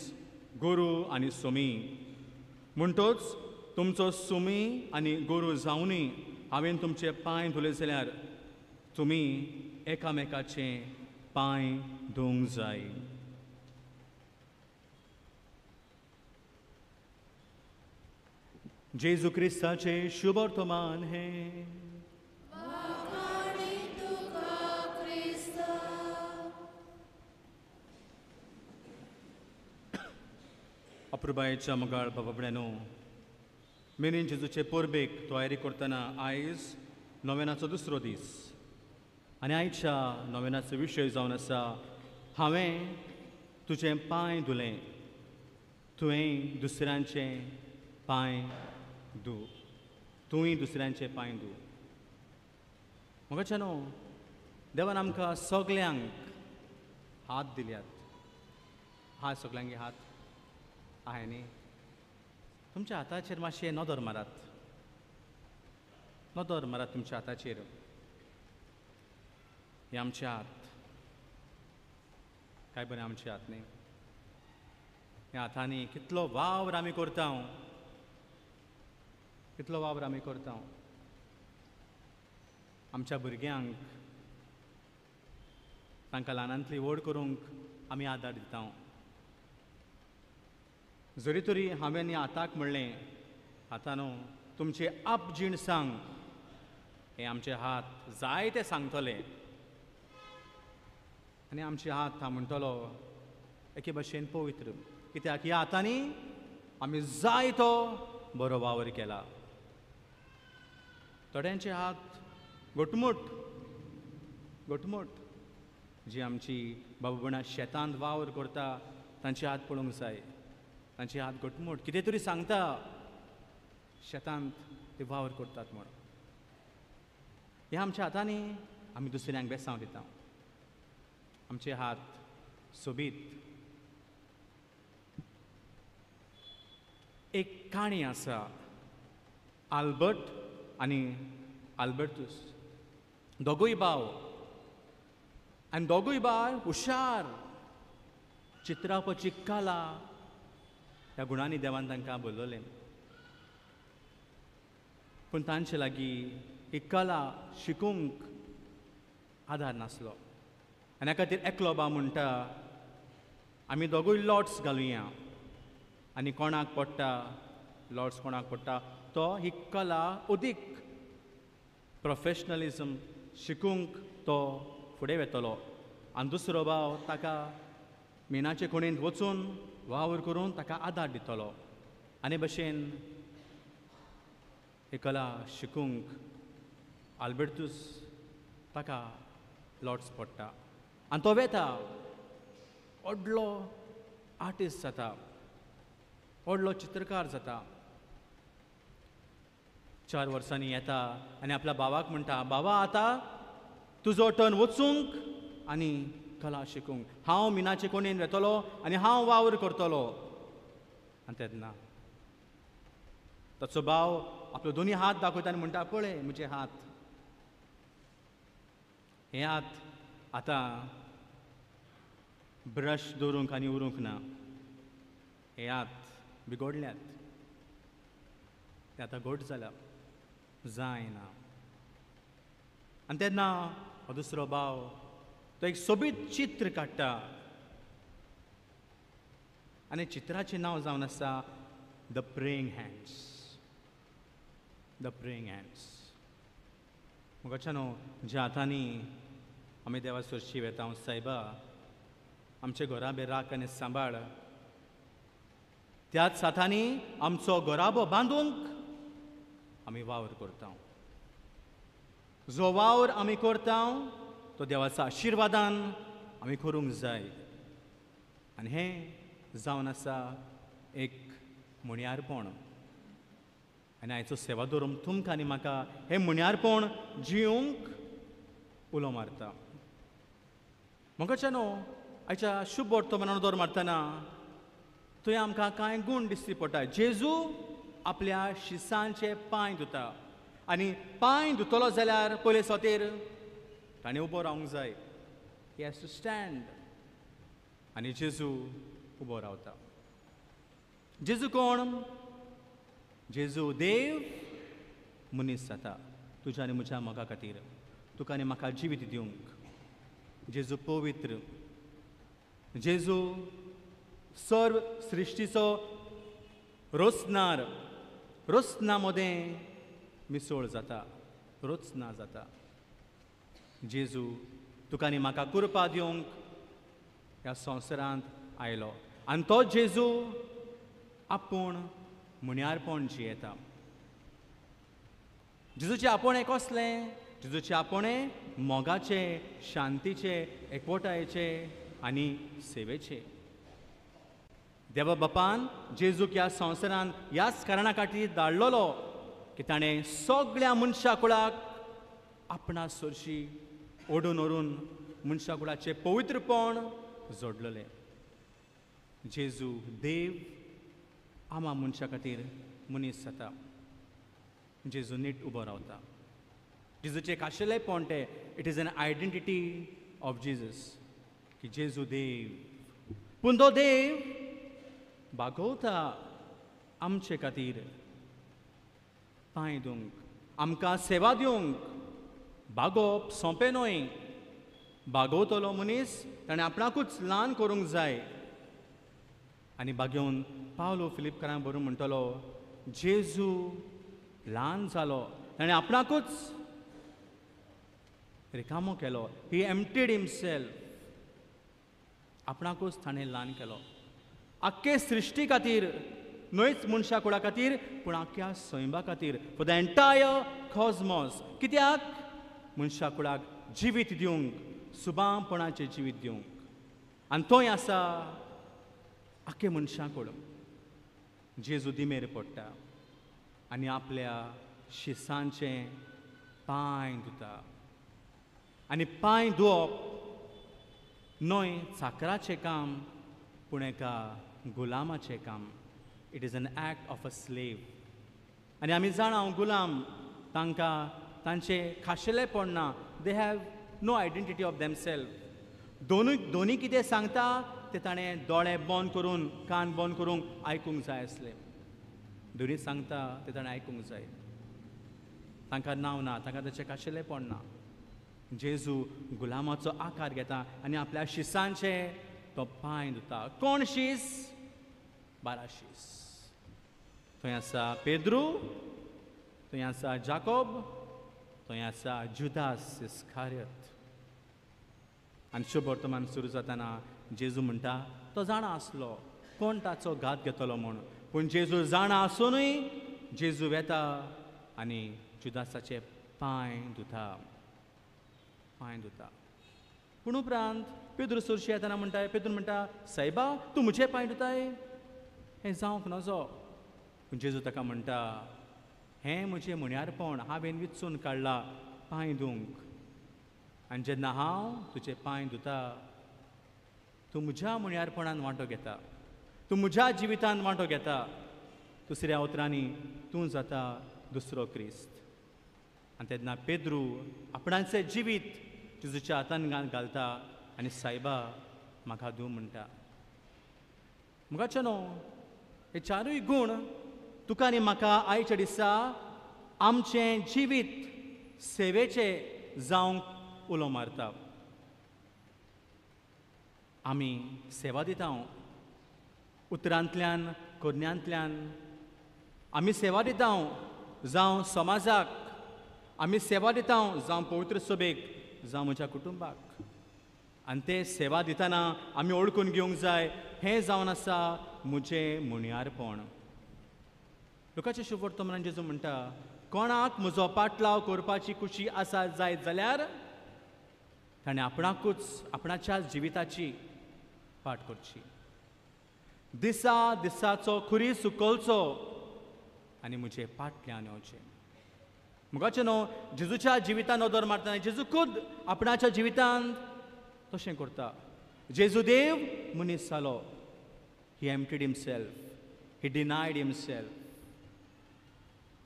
गुरू आनी सोमी. म्हणटच तुमचो सोमी आनी गुरू जावनय हांवें तुमचे पांय धुले जाल्यार तुमी एकामेकाचे पांय धुवंक जाय. जेजू क्रिस्ताचे शुभ वर्तमान हें. अपुरबायेच्या मोगाळ बाबाबड्यानो, मेनीन जेजूचे परबेक तयारी करतना आयज नोवेनाचो दुसरो दीस आनी आयच्या नोवेनाचो विशय जावन आसा, हांवें तुजें पांय धुलें, तुवें दुसऱ्यांचे पांय धू. तुवें दुसऱ्यांचे पांय धू. मोगाच्यानो, देवान आमकां सगल्यांक हात दिल्यात. हात सगल्यांक हात आहे न्ही? तुमच्या हाताचेर मातशें नदर मारात. नदर मारात तुमच्या हाताचेर. हे आमचे हात. काय बरें आमचे हात न्ही? ह्या हातांनी कितलो वावर आमी करता. कितलो वावर आमी करता. आमच्या भुरग्यांक तांकां ल्हानांतली व्हड करूंक आमी आदार दिता. जरी तरी हांवें ह्या हाताक म्हणलें, हातानो तुमचे आपजीण सांग, हे आमचे हात जाय ते सांगतले आनी आमचे हात हांव म्हणटलो एके भाशेन पवित्र, कित्याक ह्या हातांनी आमी जाय तो बरो वावर केला. थोड्यांचे हात घटमूट घटमूट. जी आमची बाबा शेतांत वावर करता तांचे हात पळोवंक जाय. तांचे हात घटमूट कितें तरी सांगता शेतांत ते वावर करतात म्हूण हे आमच्या हातांनी आमी दुसऱ्यांक बेसांव दिता आमचे हात सोबीत एक काणी आसा आल्बर्ट आनी आल्बर्टूस दोगूय भाव आनी दोगूय भाव हुशार चित्रावपाची कला ह्या गुणांनी देवान तांकां बोलयलें पूण तांचे लागीं ही कला शिकूंक आदार नासलो आनी ह्या खातीर एकलो भाव म्हणटा आमी दोगूय लॉर्ड्स घालुया आनी कोणाक पडटा लॉर्ड्स कोणाक पडटा तो ही कला अदीक प्रोफेशनलिझम शिकूंक तो फुडें वेतलो आनी दुसरो भाव ताका मिनाचे कोणेंत वचून वावर करून ताका आदार दितलो आनी भशेन ही कला शिकूंक आल्बर्टूस ताका लॉर्ड्स पडटा आनी तो वेता व्हडलो आर्टिस्ट जाता व्हडलो चित्रकार जाता 4 वर्सांनी येता आनी आपल्या भावाक म्हणटा बाबा आतां तुजो टर्न वचूंक आनी कला शिकूंक हांव मिनाचे कोणेन वेतलो आनी हांव वावर करतलो आनी तेन्ना ताचो भाव आपलो दोनी हात दाखयता आनी म्हणटा पळय म्हजे हात हे हात आतां ब्रश दवरूंक आनी उरूंक ना हे हात बिगोडल्यात ते आतां घोट जाला जायना आनी तेन्ना हो दुसरो भाव तो एक सोबीत चित्र काडटा आनी चित्राचें नांव जावन आसा the praying hands the praying hands मुखाच्यानो ज्या हातांनी आमी देवा सरशी वेता सायबा आमचे घरा बे राख आनी सांबाळ त्याच हातांनी आमचो घोराबो बांदूंक आमी वावर करता जो वावर आमी करता तो देवाचा आशिर्वादान आमी करूंक जाय आनी हें जावन आसा एक मुण्यारपण आनी आयचो सेवा धरून तुमकां आनी म्हाका हें मुण्यारपण जिवंक उलो मारता म्हाकाच्यानो आयच्या शुभ वर्तमानान दर मारतना थंय आमकां कांय गूण दिश्टी पडटा जेजू आपल्या शिसांचे पांय धुता आनी पांय धुतलो जाल्यार पयले सोतेर ताणें उबो रावंक जाय ही हॅज टू स्टँड आनी जेजू उबो रावता जेजू कोण जेजू देव मनीस जाता तुज्या आनी म्हज्या मोगा खातीर तुका आनी म्हाका जिवीत दिवंक जेजू पवित्र जेजू सर्व सृश्टीचो रोसनार रोसना मदें मिसळ जाता रोचना जाता जेजू तुका आनी म्हाका कृपा दिवंक ह्या संवसारांत आयलो आनी तो जेजू आपूण मुण्यारपण जियेता जेजूचे आपोणे कसलें जेजूचे आपोणे मोगाचे शांतीचे एकवटायेचे आनी सेवेचे देवा बापान जेजूक ह्या संवसारांत ह्याच कारणा खातीर धाडलोलो की ताणें सगळ्या मनशा कुळाक आपणा सरशी ओडून ओडून मनशा कुळाचें पवित्रपण जोडलेलें जेजू देव आमा मनशा खातीर मनीस जाता जेजू नीट उबो रावता जेजूचें खाशेलेंपण तें it is N identity of Jesus की जेजू देव पूण तो देव बागोवता आमचे खातीर पांय दिवंक आमकां सेवा दिवंक बागोवप सोंपें न्हय बागोवतलो मनीस ताणें आपणाकूच ल्हान करूंक जाय आनी बागेवन पावलो फिलिपकारांक बरोवन म्हणटलो जेजू ल्हान जालो ताणें आपणाकूच रिकामो केलो ही एम्प्टीड हिमसेल्फ आपणाकूच ताणें ल्हान केलो आख्खे सृश्टी खातीर न्हयच मनशा कुळा खातीर पूण आख्ख्या सैमा खातीर फॉर द एंटायर कॉस्मॉस कित्याक मनशा कुळाक जिवीत दिवंक सुबांपणाचें जिवीत दिवंक आनी थंय आसा आख्खे मनशा कुळ जेजू दिमेर पडटा आनी आपल्या शिसांचे पांय धुता. आनी पांय धुवप न्हय चाकराचें काम पूण एका गुलामाचें काम. It is an act of a slave. आनी आमी जाणा गुलाम तांकां तांचें खाशेलेपण ना. They have no identity of themself. दोनी कितें सांगता तें ताणें दोळे बंद करून कान बंद करून आयकूंक जाय आसलें. दोनी सांगता तें ताणें आयकूंक जाय. तांकां नांव ना, तांकां ताचें खाशेलेपण ना. जेजू गुलामाचो आकार घेता आनी आपल्या शिसांचे तो पांय धुता. कोण शीस? 12 शीस. थंय आसा पेद्रू, थंय आसा जाकोब, थंय आसा जुदास इस्कारियोत. आनी शुभ वर्तमान सुरू जाताना जेजू म्हणटा तो जाणा आसलो कोण ताचो घात घेतलो म्हूण. पूण जेजू जाणा आसुनूय जेजू वेता आनी जुदासाचे पांय धुता. पांय धुता. पूण उपरांत पेद्रू सुरशी येताना म्हणटा, पेद्रू म्हणटा सायबा तूं म्हजे पांय धुताय? हें जावंक नजो. पूण जेजू ताका म्हणटा हें म्हजें म्हण्यारपण हांवें विचून काडलां पांय धुवंक. आनी जेन्ना हांव तुजे पांय धुता तूं म्हज्या म्हण्यारपणान वांटो घेता, तूं म्हज्या जिवितान वांटो घेता. दुसऱ्या उतरांनी तूं जाता दुसरो क्रिस्त. आनी तेन्ना पेद्रू आपणाचें जिवीत जेजूच्या हातान घालता आनी सायबा म्हाका धूव म्हणटा. मुखाचे न्हू हे चारूय गूण तुका आनी म्हाका आयच्या दिसा आमचें जिवीत सेवेचें जावंक उलो मारता. आमी सेवा दिता उतरांतल्यान कोन्यांतल्यान. आमी सेवा दिता जावं समाजाक, आमी सेवा दिता जावं पवित्र सभेक, जावं म्हज्या कुटुंबाक. आनी ते सेवा दितना आमी ओळखून घेवंक जाय हें जावन आसा म्हजें म्हण्यारपण. लोकांचे शुभ वर्तमान जेजू म्हणटा कोणाक म्हजो पाटलाव करपाची खुशी आसा जायत जाल्यार ताणें आपणाकूच आपणाच्या जिविताची पाट करची. दिसा दिसाचो खुरी सुकोवचो आनी म्हजे पाटल्यान येवचें. मुखाचें न्हू जेजूच्या जिवितान नदर मारतना जेजू खूद आपणाच्या जिवितांत तशें करता. जेजू देव मनीस जालो. ही एम्प्टीड हिमसेल्फ, ही डिनायड हिमसेल्फ.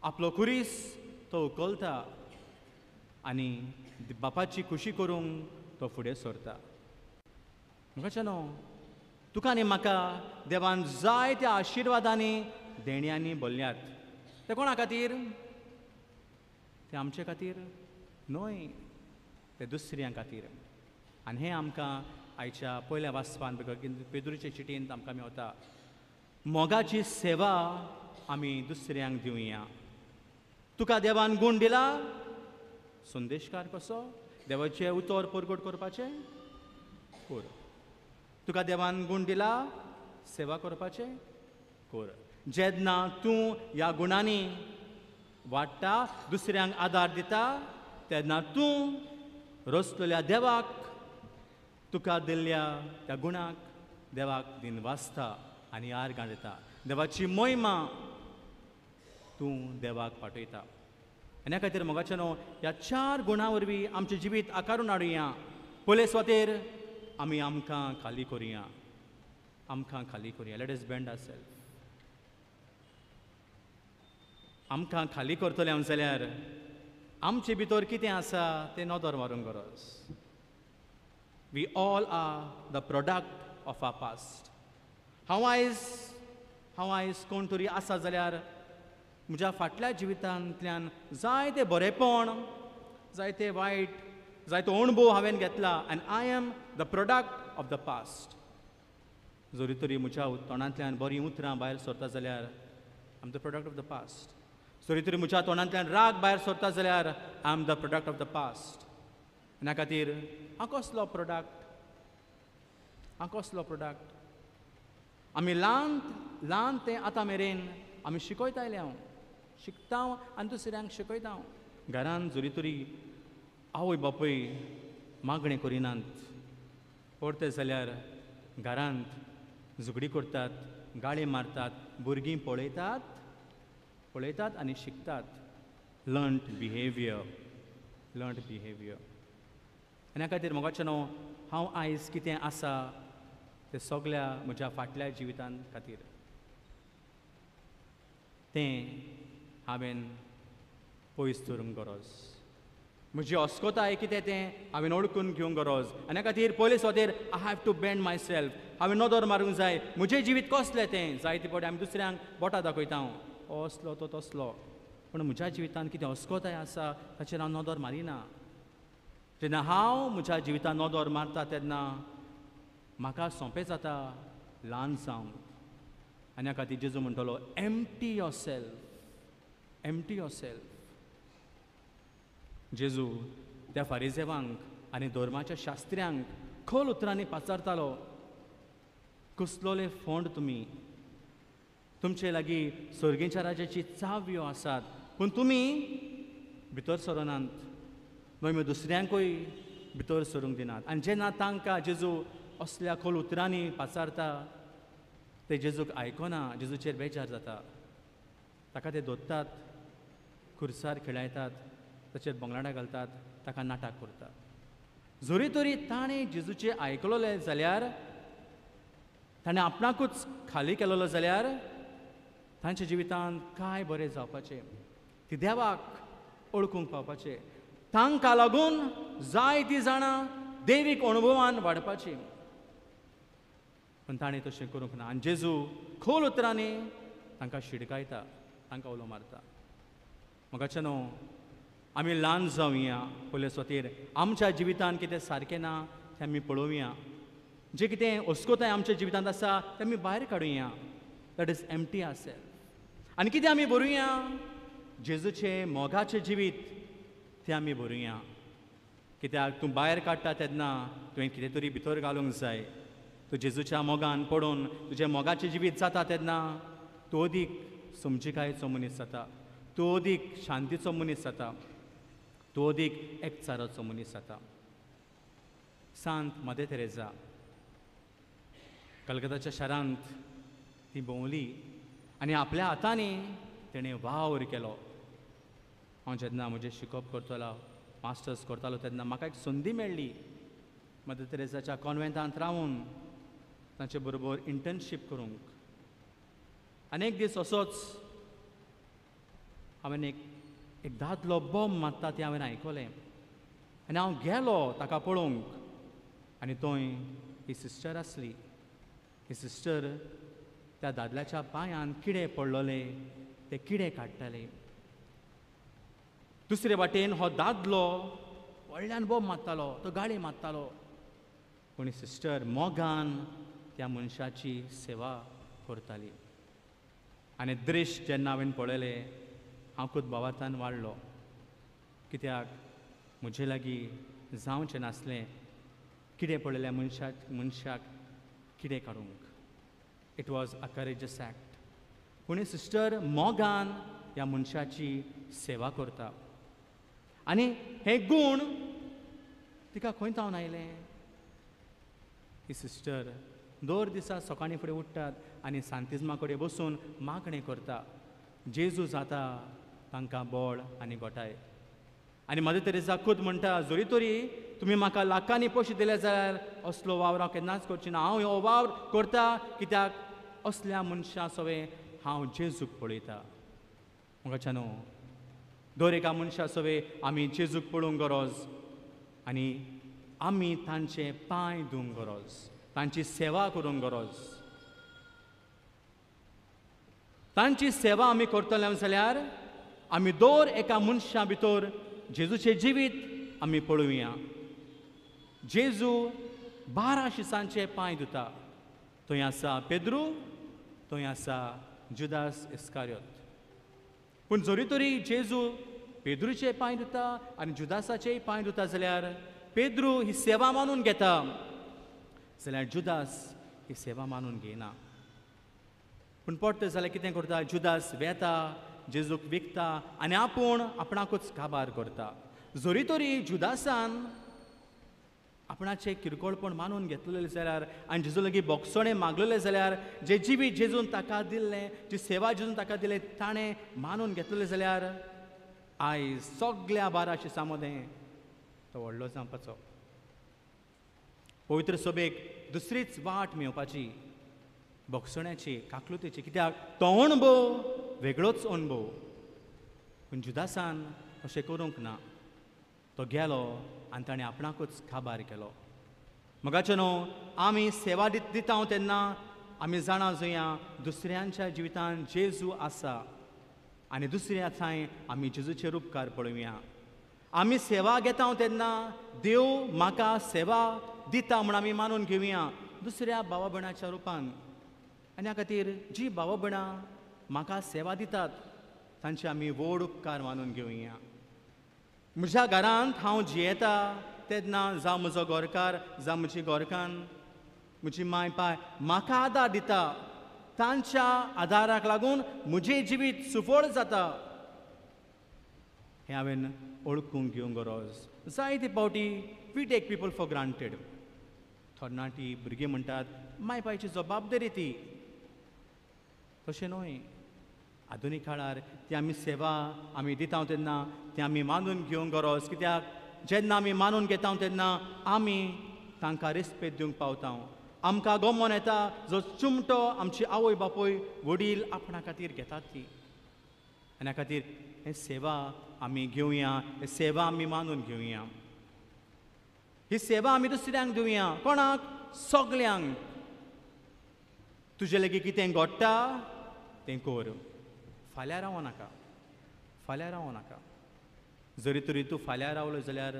आपलो खुरीस तो उखलता आनी बापाची खुशी करूंक तो फुडें सरता. मुखाचें न्हू तुका आनी म्हाका देवान जायत्या आशिर्वादांनी देण्यांनी भरल्यात. ते कोणा खातीर? ते आमचे खातीर न्हय, ते दुसऱ्यां खातीर. आनी हें आमकां आयच्या पयल्या वाचपान पेद्रूचे चिटींत आमकां मेवता. मोगाची सेवा आमी दुसऱ्यांक दिवया. तुका देवान गूण दिला संदेशकार कसो देवाचें उतर परगट करपाचें कर. तुका देवान गूण दिला सेवा करपाचें कर. जेन्ना तूं ह्या गुणांनी वाडटा, दुसऱ्यांक आदार दिता, तेन्ना तूं रचलेल्या देवाक तुका दिल्ल्या त्या गुणाक देवाक दिन वाचता आनी आर्गां दिता. देवाची महिमा तूं देवाक पाठयता. आनी ह्या खातीर मोगाचें न्हू ह्या 4 गुणां वरवीं आमचें जिवीत आकारून हाडुया. पयले सुवातेर आमी आमकां खाली करुया. आमकां खाली करुया. Let us bend ourselves. आमकां खाली करतले जाल्यार आमचे भितर कितें आसा तें नदर मारूंक गरज. We all are the product of our past. हांव आयज कोण तरी आसा जाल्यार म्हज्या फाटल्या जिवितांतल्यान जायते बरेपण, जायते वायट, जायतो अणभव हांवें घेतला आनी I am the product of the past. जरी तरी म्हज्या तोंडांतल्यान बरीं उतरां भायर सरता जाल्यार I am the product of the past. जरी तरी म्हज्या तोंडांतल्यान राग भायर सरता जाल्यार I am the product of the past. ह्या खातीर हांव कसलो प्रोडक्ट? हांव कसलो प्रोडक्ट? आमी ल्हान तें आतां मेरेन आमी शिकयताले. हांव शिकता आनी दुसऱ्यांक शिकयता. घरांत जरी तरी आवय बापूय मागणें करिनात, पडते जाल्यार घरांत झगडी करतात गाळी मारतात, भुरगीं पळयतात आनी शिकतात. Learned behaviour. आनी ह्या खातीर म्हाका न्हू हांव आयज कितें आसा तें सगल्या म्हज्या फाटल्या जिवितान खातीर तें हांवें पयस दवरूंक गरज. म्हजी अस्कोताय कितें तें हांवें ओळखून घेवंक गरज. आनी ह्या खातीर पयले सुवातेर I have to bend myself. हांवें नदर मारूंक जाय. म्हजें जिवीत कसलें तें. जायते फावटी आमी दुसऱ्यांक बोटां दाखयता, हो असलो तो तसलो. पूण म्हज्या जिवितान कितें अस्कोताय आसा ताचेर हांव नदर मारिना. जेन्ना हांव म्हज्या जिवितान नदर मारता तेन्ना म्हाका सोंपें जाता ल्हान जावंक. आनी ह्या खातीर जेजू म्हणटलो एम्प्टी युअर सेल्फ. जेजू त्या फारिजेवांक आनी धर्माच्या शास्त्र्यांक खोल उतरांनी पाचारतालो, कसलोले फोंड तुमी. तुमचे लागीं सर्गेच्या राज्याची चाव्यो आसात, पूण तुमी भितर सरोनात. मागीर दुसऱ्यांकूय भितर सरूंक दिनात. आनी जेन्ना तांकां जेजू असल्या खोल उतरांनी पाचारता ते जेजूक आयकना, जेजूचेर बेजार जाता. ताका ते धोत्तात, खुर्सार खेळायतात, ताचेर बोंगलाडा घालतात, ताका नाटक करतात. जोरी तरी ताणें जेजूचें आयकलोलें जाल्यार, ताणें आपणाकूच खाली केलोलो जाल्यार तांच्या जिवितांत काय बरें जावपाचें. ती देवाक ओळखूंक पावपाचें. तांकां लागून जायतीं जाणां देवीक अणभवान वाडपाचीं. पूण ताणें तशें करूंक ना. आनी जेजू खोल उतरांनी तांकां शिडकायता, तांकां उलो मारता. म्हाका न्हू आमी ल्हान जावया. पयले सुवातेर आमच्या जिवितांत कितें सारकें ना तें आमी पळोवया. जें कितें अस्कोताय आमच्या जिवितांत आसा तें आमी भायर काडुया. That is empty our self. आनी कितें आमी बरोवया? जेजूचें मोगाचें जिवीत तें आमी बरोवया. कित्याक तूं भायर काडटा तेन्ना तुवें कितें तरी भितर घालूंक जाय. तूं जेजूच्या मोगान पडून तुजें मोगाचें जिवीत जाता तेन्ना तूं अदीक समजिकायेचो मनीस जाता. तूं अदीक शांतीचो मनीस जाता. तूं अदीक एकचाराचो मनीस जाता. सांत मदर तेरेसा कलकत्ताच्या शारांत ती भोंवली आनी आपल्या हातांनी तेणें वावर केलो. हांव जेन्ना म्हजें शिकप करतालो, मास्टर्स करतालो तेन्ना म्हाका एक संदी मेळ्ळी मदर तेरेसाच्या कॉन्वेंटांत रावून ताचे बरोबर इंटर्नशीप करूंक. आनी एक दीस असोच हांवें एक दादलो बॉम्ब मारता तें हांवें आयकलें. आनी हांव गेलो ताका पळोवंक. आनी थंय ही सिस्टर आसली. ही सिस्टर त्या दादल्याच्या पांयान किडे पडलोले ते किडे काडटाले. दुसरे वाटेन हो दादलो व्हडल्यान बॉम्ब मारतालो, तो गाळी मारतालो. पूण ही सिस्टर मोगान त्या मनशाची सेवा करताली. आनी दृश्य जेन्ना हांवें पळयलें हांव खूब भावार्थान वाडलो. कित्याक म्हजे लागीं जावचें नासलें कितें पडलेल्या मनशाक कितें काडूंक. It was a courageous act. पूण ही सिस्टर मोगान ह्या मनशाची सेवा करता. आनी हे गूण तिका खंय तावन आयले. ही सिस्टर दर दिसा सकाळीं फुडें उठ्ठात आनी सांतिज्मा कडेन बसून मागणें करता. जेजू जाता तांकां बळ आनी गोठाय. आनी मदर तेरेसा खूद म्हणटा, जोरी तरी तुमी म्हाका लाखांनी पयशे दिले जाल्यार असलो वावर हांव केन्नाच करची ना. हांव हो वावर करता कित्याक असल्या मनशा सवे हांव जेजूक पळयता. म्हाका न्हू दर एका मनशा सवे आमी जेजूक पळोवंक गरज आनी आमी तांचे पांय धुवंक गरज, तांची सेवा करूंक गरज. तांची सेवा आमी करतले जाल्यार आमी दर एका मनशा भितर जेजूचें जिवीत आमी पळोवया. जेजू 12 शिसांचे पांय धुता. थंय आसा पेद्रू, थंय आसा जुदास इस्कारियोत. पूण जोरी तरी जेजू पेद्रूचे पांय धुता आनी जुदासाचेय पांय धुता जाल्यार पेद्रू ही सेवा मानून घेता जाल्यार जुदास ही सेवा मानून घेयना. पूण पडटा जाल्यार कितें करता? जुदास वेता, जेजूक विकता आनी आपूण आपणाकूच काबार करता. जोरी तरी जुदासान आपणाचे किरकोळपण मानून घेतलेले जाल्यार आनी जेजू लागीं बोगसोणें मागलेलें जाल्यार जे जिवीत जेजून ताका दिल्लें जी सेवा जेजून ताका दिलें ताणें मानून घेतलेलें जाल्यार आयज सगळ्या बाराशे सामोदें तो व्हडलो जावपाचो. पवित्र सभेक दुसरीच वाट मेळपाची बोगसोण्याची काकलुतेची, कित्याक तो अणभव वेगळोच अणभव. पूण जुदासान अशें करूंक ना. तो गेलो आनी ताणें आपणाकूच काबार केलो. मगाचे न्हू आमी सेवा दिता तेन्ना आमी जाणा जुया दुसऱ्यांच्या जिवितांत जेजू आसा आनी दुसऱ्या थंय आमी जेजूचेर उपकार पळोवया. आमी सेवा घेता तेन्ना देव म्हाका सेवा दिता म्हूण आमी मानून घेवया दुसऱ्या भावा भयणाच्या रुपान. आनी ह्या खातीर जी भावा भयणां म्हाका सेवा दितात तांचे आमी व्हड उपकार मानून घेवया. म्हज्या घरांत हांव जियेता तेन्ना जावं म्हजो गोरकार जावं म्हजी गोरकान म्हजी माय पाय म्हाका आदार दिता, तांच्या आदाराक लागून म्हजें जिवीत सुफळ जाता हें हांवें ओळखूंक घेवंक गरज. जायते फावटी we take people for granted. थोरणाटी भुरगीं म्हणटात माय पायची जबाबदारी ती. तशें न्हय. आधुनीक काळार ती आमी सेवा आमी दिता तेन्ना ती आमी मानून घेवंक गरज. कित्याक जेन्ना आमी मानून घेता तेन्ना आमी तांकां रिस्पेद दिवंक पावता. आमकां गमोन येता जो चिमटो आमची आवय बापूय वडील आपणा खातीर घेतात ती. आनी ह्या खातीर हे सेवा आमी घेवया, हे सेवा आमी मानून घेवया. ही सेवा आमी दुसऱ्यांक दिवया. कोणाक? सगल्यांक. तुजे लेगीत कितें घडटा तें कर. फाल्यां रावो नाका. फाल्यां रावो नाका. जरी तरी तूं फाल्यां रावलो जाल्यार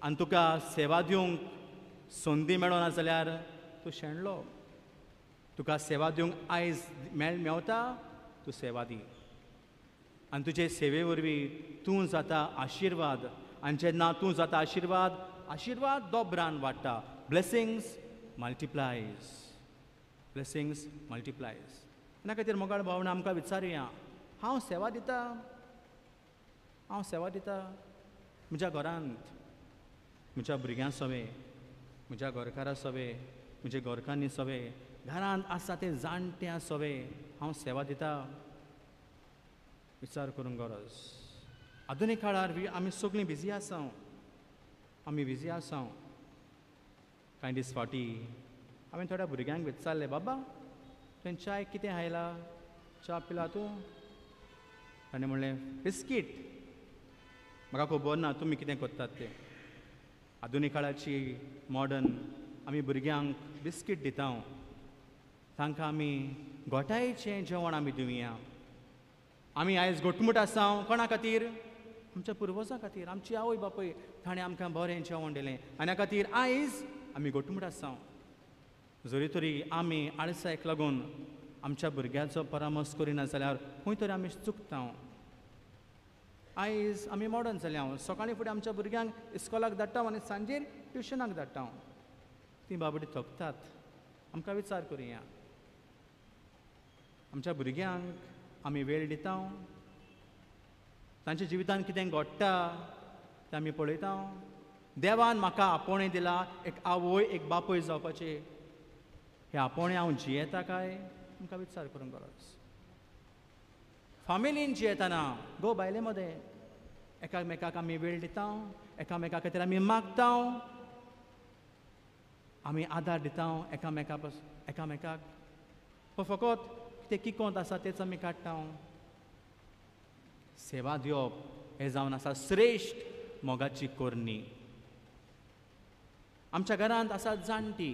आनी तुका सेवा दिवंक संदी मेळना जाल्यार तूं शेणलो. तुका सेवा दिवंक आयज मेवता तूं सेवा दी. आनी तुजे सेवे वरवीं तूं जाता आशिर्वाद. आनी जेन्ना तूं जाता आशिर्वाद, आशिर्वाद दोबरान वाडटा. ब्लेसिंग्स मल्टिप्लायज. ब्लेसिंग्स मल्टिप्लायज. ह्या खातीर मोगाळ भावना आमकां विचारुया, हांव सेवा दिता, हांव सेवा दिता म्हज्या घरांत, म्हज्या भुरग्यां सवे, म्हज्या गोरकारा सवे, म्हजे गोरकांनी सवे, घरांत आसा ते जाणट्या सवे हांव सेवा दिता. विचार करूंक गरज. आधुनीक काळार आमी सगळीं बिजी आसा. आमी बिजी आसा. कांय दीस फावटी हांवें थोड्या भुरग्यांक विचारलें, बाबा तुवें चाय कितें खायला? च्या पिला तूं? ताणें म्हणलें बिस्कीट. म्हाका खबर ना तुमी कितें करतात तें. आधुनीक काळाची मॉडर्न आमी भुरग्यांक बिस्कीट दिता. तांकां आमी घोटायेचें जेवण आमी दिवया. आमी आयज घटमूट आसा कोणा खातीर? आमच्या पुर्वजां खातीर. आमची आवय बापूय ताणें आमकां बरें जेवण दिलें आनी ह्या खातीर आयज आमी घटमूट आसा. जरी तरी आमी आळसायक लागून आमच्या भुरग्याचो परामर्श करिना जाल्यार खंय तरी आमी चुकता. आयज आमी मॉडर्न जाल्या. सकाळीं फुडें आमच्या भुरग्यांक इस्कॉलाक धाडटा आनी सांजेर ट्युशनाक धाडटा. तीं बाबडी थकतात. आमकां विचार करुया. आमच्या भुरग्यांक आमी वेळ दिता. तांच्या जिवितांत कितें घडटा तें आमी पळयता. देवान म्हाका आपोवणें दिला एक आवय एक बापूय जावपाचें. हें आपोवणें हांव जियेता काय? आमकां विचार करूंक गरज. फामिलीन जियेतना गो बायले मदें एकामेकाक आमी वेळ दिता. एकामेका खातीर आमी मागता. आमी आदार दिता एकामेकाक. फकत कितें किकोंत आसा तेच आमी काडटा. सेवा दिवप हें जावन आसा श्रेश्ठ मोगाची कोरणी. आमच्या घरांत आसात जाणटी.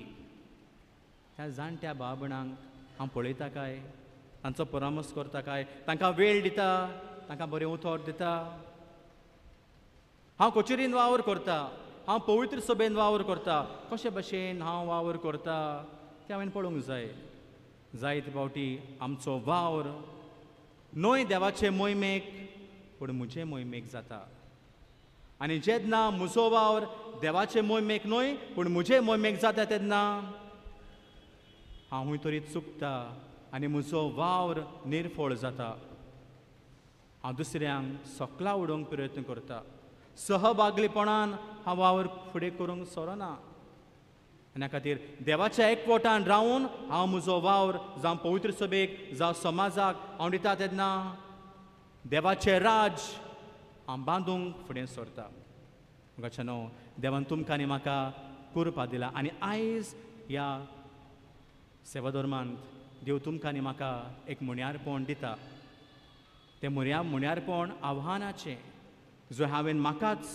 त्या जाणट्या भाव भयणांक हांव पळयता काय? तांचो परामर्श करता काय? तांकां वेळ दिता? तांकां बरें उतर दिता? हांव कचेरीन वावर करता. हांव पवित्र सभेन वावर करता. कशे भशेन हांव वावर करता तें हांवें पळोवंक जाय. जायते फावटी आमचो वावर न्हय देवाचे मोहिमेक पूण म्हजे मोहिमेक जाता. आनी जेन्ना म्हजो वावर देवाचे मोहिमेक न्हय पूण म्हजे मोहिमेक जाता तेन्ना हांव खंय तरी चुकता आनी म्हजो वावर निर्फळ जाता. हांव दुसऱ्यांक सोकला उडोवंक प्रयत्न करता. सहभागलीपणान हांव वावर फुडें करूंक सोरना. आनी ह्या खातीर देवाच्या एकवटान रावून हांव म्हजो वावर जावं पवित्र सभेक जावं समाजाक हांव दिता तेन्ना देवाचें राज हांव बांदूंक फुडें सरता. गच्छानो देवान तुमकां आनी म्हाका करपा दिला आनी आयज ह्या सेवा धर्मांत देव तुमकां आनी म्हाका एक मुण्यारपण दिता. तें मुण्यारपण आव्हानाचें जो हांवें म्हाकाच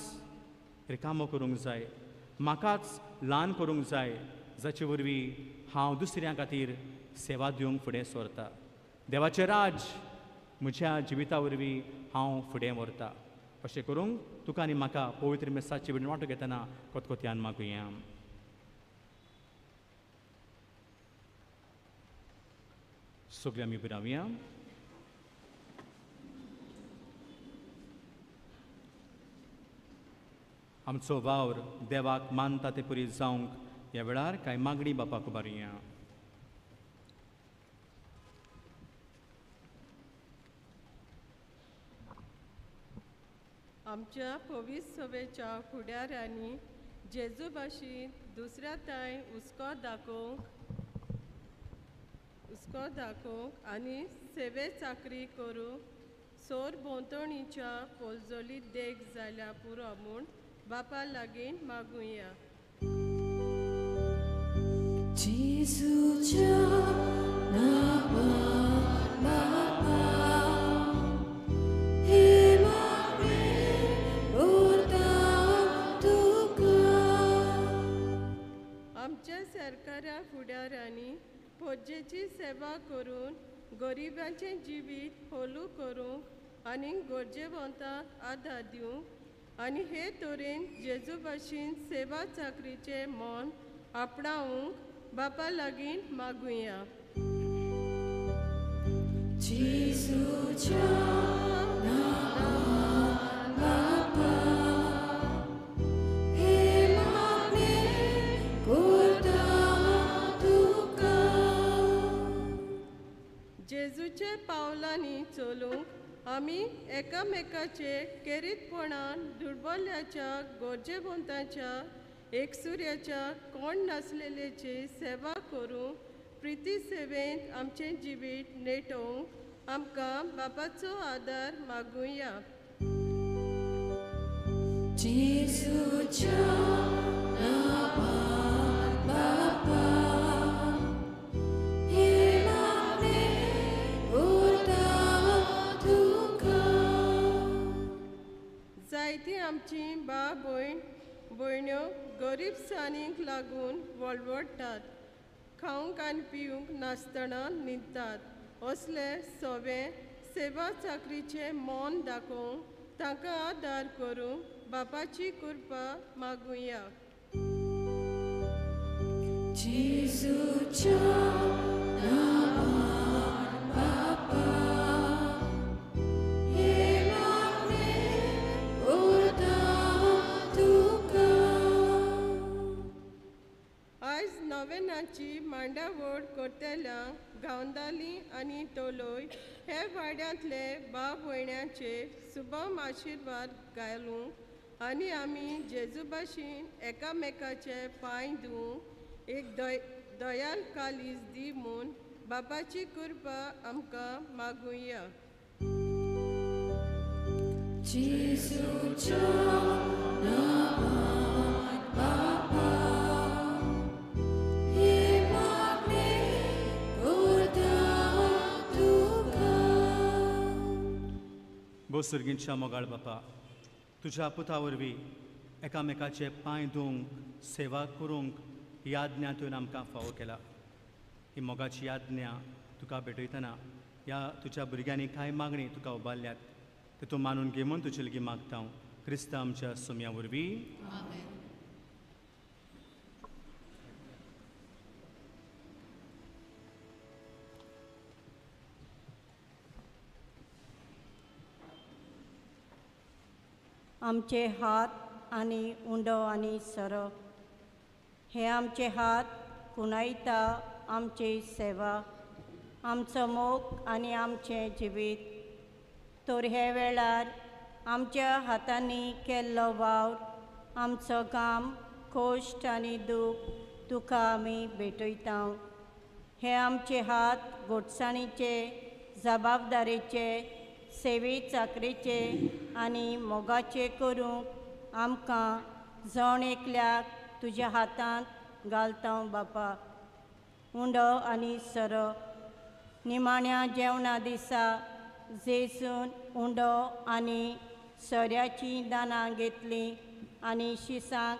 रिकामो करूंक जाय, म्हाकाच ल्हान करूंक जाय, जाचे वरवीं हांव दुसऱ्यां खातीर सेवा दिवंक फुडें सरता. देवाचें राज म्हज्या जिविता वरवीं हांव फुडें व्हरता. अशें करूंक तुका आनी म्हाका पवित्र मेसाची विणवाटो घेतना कोतकोत्यान मागुया. सगळीं आमी उबीं रावया. आमचो वावर देवाक मानता ते परी जावंक ह्या वेळार कांय मागणी बापाक उबारुया. आमच्या पवित्र सभेच्या फुडाऱ्यांनी जेजू भाशेन दुसऱ्या तांय हुस्को दाखोवंक आनी सेवे चाकरी करूंक सोर भोंवतणीच्या पोलजोली देख जाल्या पुरो म्हूण बापा लागीं मागुया. जेजूच्या नांवान बापा हे मागणें करता तुका. आमच्या सरकारा फुडाऱ्यांनी फौजेची सेवा करून गरिबांचें जिवीत होलू करूंक आनी गरजेवंतांक आदार दिवंक आनी हे तरेन जेजू भाशेन सेवा चाकरीचें मोन आपणावंक बापा लागीं मागुया. जेजूच्या नांवान बापा हे मागणें करता तुका. जेजूच्या पावलांनी चलूंक आमी एकामेकाचे केरीतपणान दुर्बल्याच्या गरजेवंतांच्या एकसुऱ्याच्या कोण नासलेल्याची सेवा करूंक प्रिती सेवेंत आमचें जिवीत नेटोवंक आमकां बापाचो आदार मागुया. जेजूच्या नांवान बापा हे मागणें करता तुका. जायतीं आमची भयण्यो गरीबसाणीक लागून वळवडटात, खावंक आनी पिवंक नासतना न्हिदतात. असले सवे सेवा चाकरीचें मोन दाखोवंक तांकां आदार करूंक बापाची कृपा मागुया. जेजूच्या नांवान बापा हे मागणें करता तुका. आयज नवेनाची मांडावळ करतल्यांक गांवदाली आनी तोलोय हे वाड्यांतले भाव भयण्यांचे सुभम आशिर्वाद घालूंक आनी आमी जेजू भाशेन एकामेकाचे पांय धुवंक एक दयाल कालीज दी म्हूण बापाची कृपा आमकां मागुया. जेजूच्या नांवान बापा हे मागणें करता तुका. बोसुर्गींच्या मोगाळ बापा, तुज्या पुता वरवीं एकामेकाचे पांय धुवंक सेवा करूंक ही आज्ञा तुवें आमकां फावो केला. ही मोगाची आज्ञा तुका भेटयतना ह्या तुज्या भुरग्यांनी कांय मागणी तुका उबारल्यात, ते तूं मानून घे म्हूण तुजे लेगीत मागता हांव क्रिस्ता आमच्या सुम्या वरवीं. आमचे हात आनी उंडो आनी सरो हे आमचे हात कुणायता आमची सेवा, आमचो मोग आनी आमचें जिवीत. तर हे वेळार आमच्या हातांनी केल्लो वावर, आमचो घाम, कश्ट आनी दूख तुका आमी भेटयता. हे आमचे हात घोटसाणीचे, जबाबदारेचे, सेवे चाकरेचे आनी मोगाचे करूंक आमकां जण एकल्याक तुज्या हातांत घालता बापा. उंडो आनी सरो निमाण्या जेवणा दिसा जेसून उंडो आनी सोऱ्याची दानां घेतली आनी शिसांक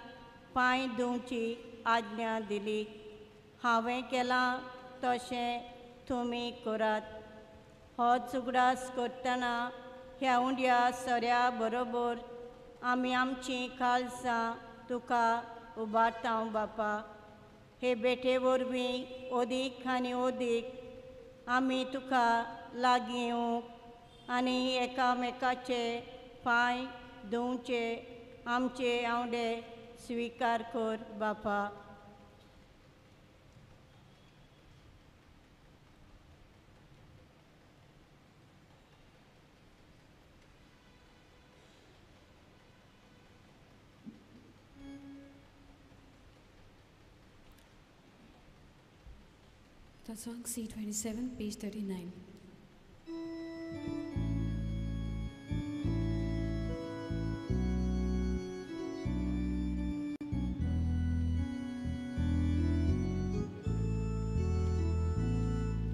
पांय धुवची आज्ञा दिली. हांवें केलां तशें तुमी करात. हो चुगडास करतना ह्या उंड्या सोऱ्या बरोबर आमी आमचीं खालसां तुका उबारता बापा. हे बेटे वरवीं ओदीक आनी ओदीक आमी तुका लागीं येवंक आनी एकामेकाचे पांय धुवचे आमचे आवडे स्विकार कर बापा. The song C27, page 39.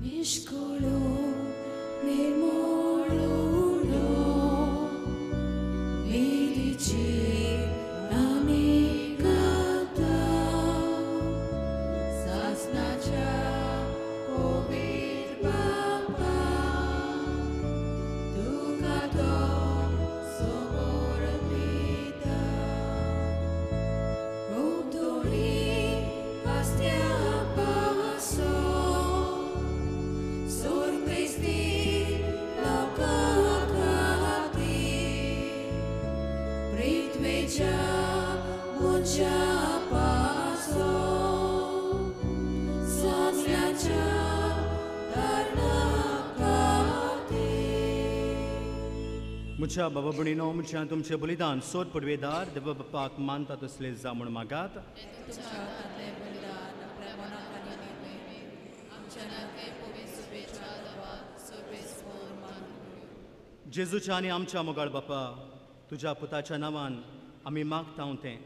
Nishkolo, nirmolo, vidici, amicata, sasnacha. मुझ्या बाबा भणीनो मुझ्या तुमचे बलिदान सोद पडवेदार देव बापाक मानता तसले जा म्हूण मागात. जेजूच्या आनी आमच्या मोगाळ बापा तुज्या पुताच्या नांवान आमी मागता तें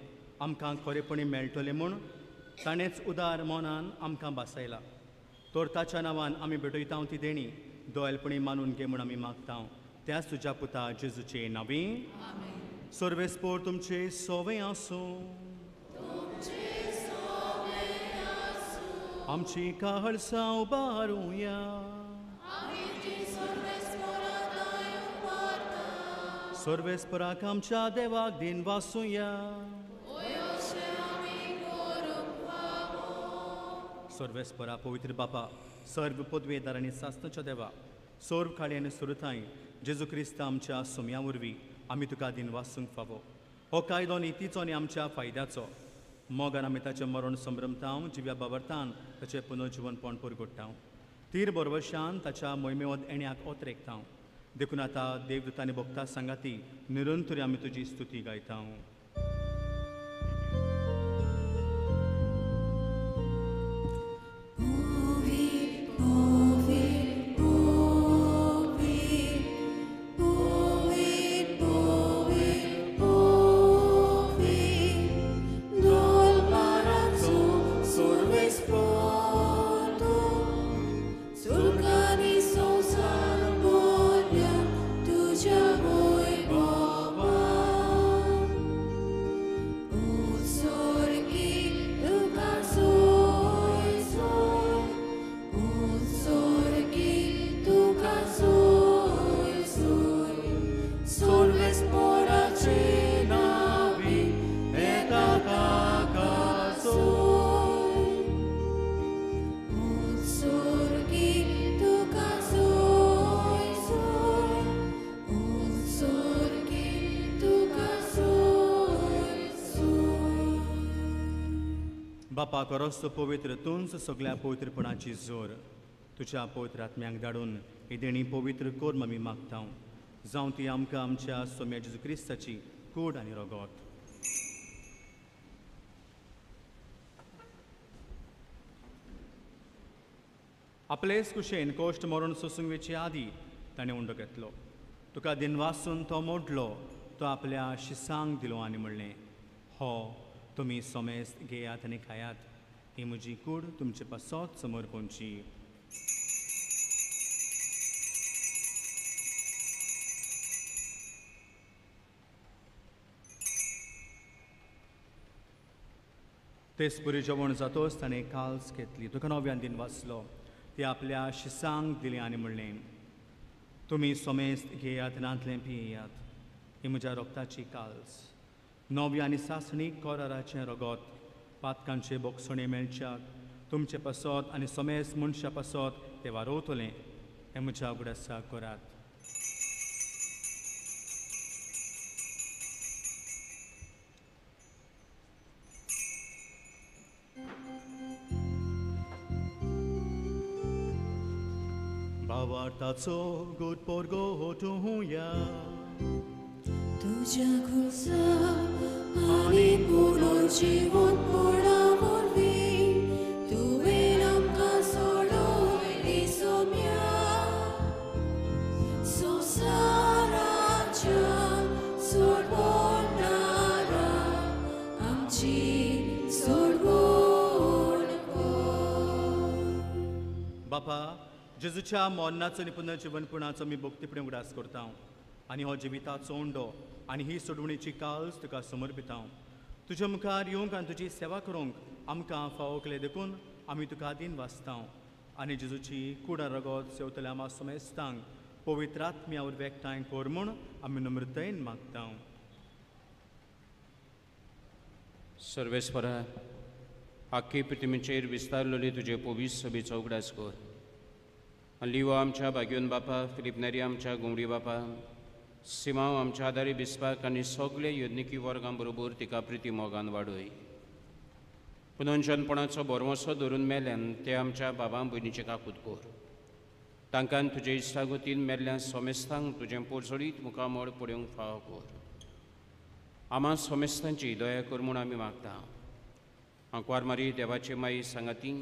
आमकां खरेपणी मेळटलें म्हूण ताणेंच उदार मोनान आमकां बासयला. तोर ताच्या नांवान आमी भेटयता ती देणी दोळेलपणी मानून घे म्हूण आमी मागता. त्याच तुज्या पुता जेजूचे नांवी. सर्वेस्पोर तुमचे सोवे आसूं. आमची काहळसां उबारूया. सर्वेस्पराक आमच्या देवाक दिन वासूया. सर्वेस्परा पवित्र बापा सर्व पदवेदार आनी सासणाच्या देवा सर्व खाडी आनी सुरताय जेजू क्रिस्त आमच्या सुम्या वरवीं आमी तुका दिन वासूंक फावो. हो कायदो नितीचो आनी आमच्या फायद्याचो. मोगान आमी ताचें मरण संभ्रमता जिव्या बाबरतान ताचें पुनर्जीवन पण परगट्टा. तीर बरवशान ताच्या मोहिमेवत एण्याक ओतरेकता. देखून आतां देवदूतांनी भोगता सांगाती निरंतरी आमी तुजी स्तुती गायता. बापा करोस्तो पवित्र तूंच सगळ्या पवित्रपणाची जोर तुज्या पवित्र आत्म्यांक धाडून ही देणी पवित्र कोर आमी मागता. जावं ती आमकां आमच्या सोम्या जेजू क्रिस्ताची कूड आनी रगत. आपलेच कुशेन कोश्ट मरून सोसूंक आदी ताणें उंडो घेतलो. तुका दिनवासून तो मोडलो, तो आपल्या शिसांक दिलो आनी म्हणलें, हो तुमी सोमेस्त घेयात आनी खायात, ही म्हजी कूड तुमचे पासत समोर पोंची. तेच पुरी जेवण जातोच ताणें काल्स घेतली. तुका नव्यान दिन वाचलो, ती आपल्या शिसांक दिली आनी म्हणलें, तुमी सोमेस्त घेयात नातलें पियेयात, ही म्हज्या रोगताची काल्स. नव्या आनी सासणीक कोराराचें रगत पातकांचे बोगसणे मेळच्याक तुमचे पासत आनी सोमेस्त मनशा पासत ते वारोवतलें, हें म्हज्या उगडासा करात. भावार्थाचो गोड पोरगो तुया तुझ्या खुलसा आनी पुरो जीवन पडा वरवीं तुवें आमकां सोडोयली सोम्या संवसाराच्या सोडवणारा आमची सोडवण कर. बापा, जेजूच्या मोन्नाचो आनी पुनर्जीवनपणाचो मी भोक्तीपणे उगडास करता आनी हो जिविताचो उंडो आनी ही सोडवणीची काल्स तुका समर्पिता. तुज्या मुखार येवंक आनी तुजी सेवा करूंक आमकां फावो केले देखून आमी तुका आदीन वाचता आनी जेजूची कुडा रगत सेवतल्या आमा सोमेस्तांक पवित्र आत्म्या एकठांय कर म्हूण आमी नम्रतायेन मागता. सर्वेस्परा, आख्खी पृथ्वीचेर विस्तारलेली तुजे पवित्र सभेचो उगडास कर. लिवो आमच्या भाग्योन बापा, फिलिप नेरी आमच्या गुंवडी बापा, सिमांव आमच्या आदारी बिस्पाक आनी सगळे योजनिकी वर्गां बरोबर तिका प्रिती मोगान वाडय. पुनर्जनपणाचो बोरवोसो धरून मेल्यान ते आमच्या बाबा भयणीचे काकूत कर. तांकां तुजे इश्टागतीन मेल्ल्या सोमेस्तांक तुजें पोरसोडीत मुखामोड पडूंक फावो कर. आमा सोमेस्तांची दया कर म्हूण आमी मागता. आंकवार मारी देवाचे माई सांगाती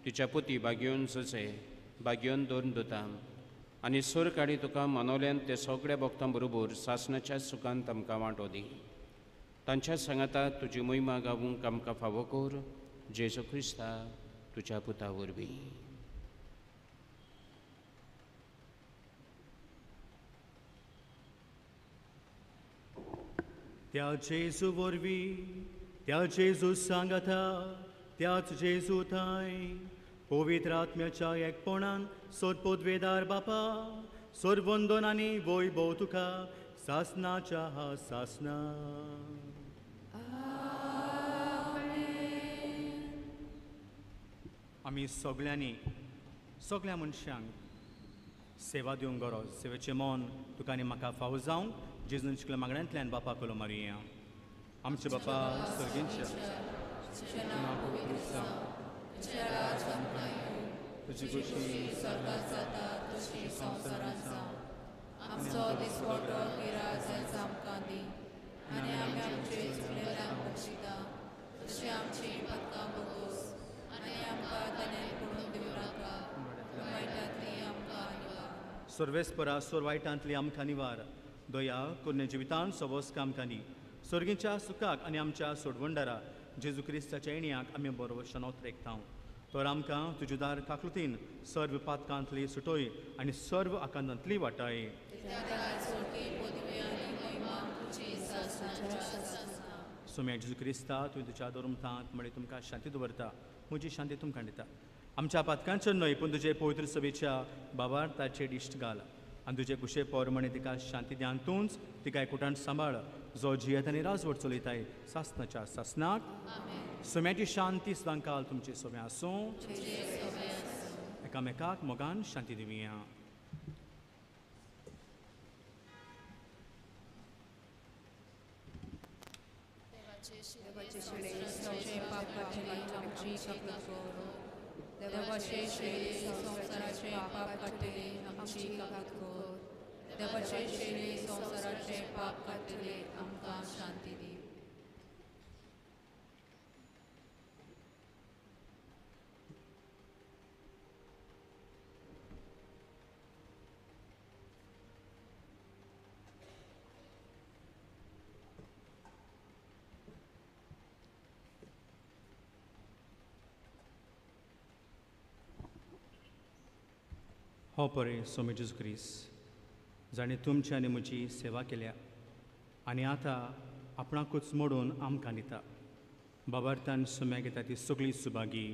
तिच्या पुती भाग्योन सचे भाग्योन दोन दोतां आनी सूर काडी तुका मनवल्यान ते सगळ्या भक्तां बरोबर सासणाच्या सुखांत आमकां वांटो दी. तांच्या सांगाता तुजी महिमा गावूंक आमकां फावो कर. जेजू क्रिस्ता तुज्या पुता वरवीं. त्या जेजू वरवीं, त्या जेजू सांगाता, त्याच जेजू थंय पवित्र आत्म्याच्या एकपणान सोदपोदवेदार बापा, सोरवंदन आनी वैभव तुका सासणाच्या हा सासना. आमी सगळ्या मनशांक सेवा दिवंक गरज. सेवेचें मन तुका आनी म्हाका फावो जावंक जेजून शिकल्या मागण्यांतल्यान बापा कलो मारया. आमचे बापा सर्गेंच्या तुजी खुशी स्वर्गात जाता तशी संवसारांत जावं. आमचो दिसवटो गिराय आयज आमकां दी आनी आमी आमचे चुकलेल्यांक बक्षिता तशी आमची पदकां बगोस आनी आमकां ताणें पडून दिवं नाका, वायटांतली आमकां निवार. सर्वेस्परा सोर वायटांतली आमकां निवार. दया करून जिवितान सवस्क आमकां दी. सर्गीच्या सुखाक आनी आमच्या सोडवंडारा जेजू क्रिस्ताच्या येण्याक आमी बरोवशान रेखता. तर आमकां तुजे दार काकलुतीन सर्व पातकांतली सुटोय आनी सर्व आकांतांतली वाटाय. सोम्या जेजू क्रिस्ता तुवें तुज्या धर्मतांत म्हळ्यार तुमकां शांती दवरता. म्हजी शांती तुमकां दिता. आमच्या पातकांचें न्हय पूण तुजे पवित्र सभेच्या बाबार्थाचेर इश्ट घाल आनी तुजे कुशे पोरमणे तिका शांती ध्यान तूंच तिका एकवटान सांबाळ जो जियेत आनी राजवट चलयताय सासनाच्या सासनाक. सोम्याची शांती सदां काल तुमचे सोम्या आसूं. एकामेकाक मोगान शांती दिवया. देवाचे शेळी संवसाराचे पाप काडटले आमची कात कर. देवाचे शेळी संवसाराचे पाप काडटले आमकां शांती दी. हो परे सोमी जेजू क्रिस्त जाणें तुमची आनी म्हजी सेवा केल्या आनी आतां आपणाकूच मोडून आमकां दिता बाबार्थान सुम्याक येता ती सगळी Subhagi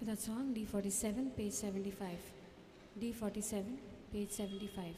That song, D47, page 75. D47, page 75.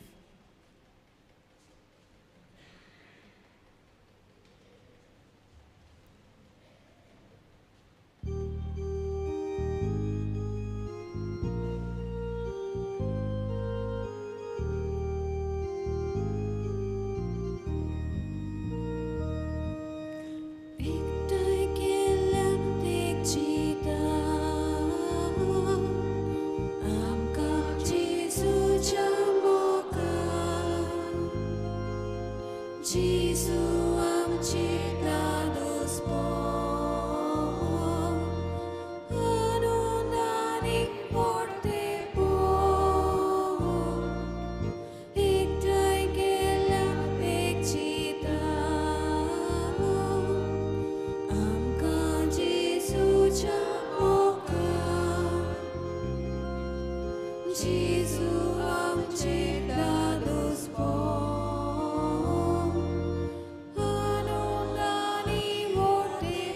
Anundani vote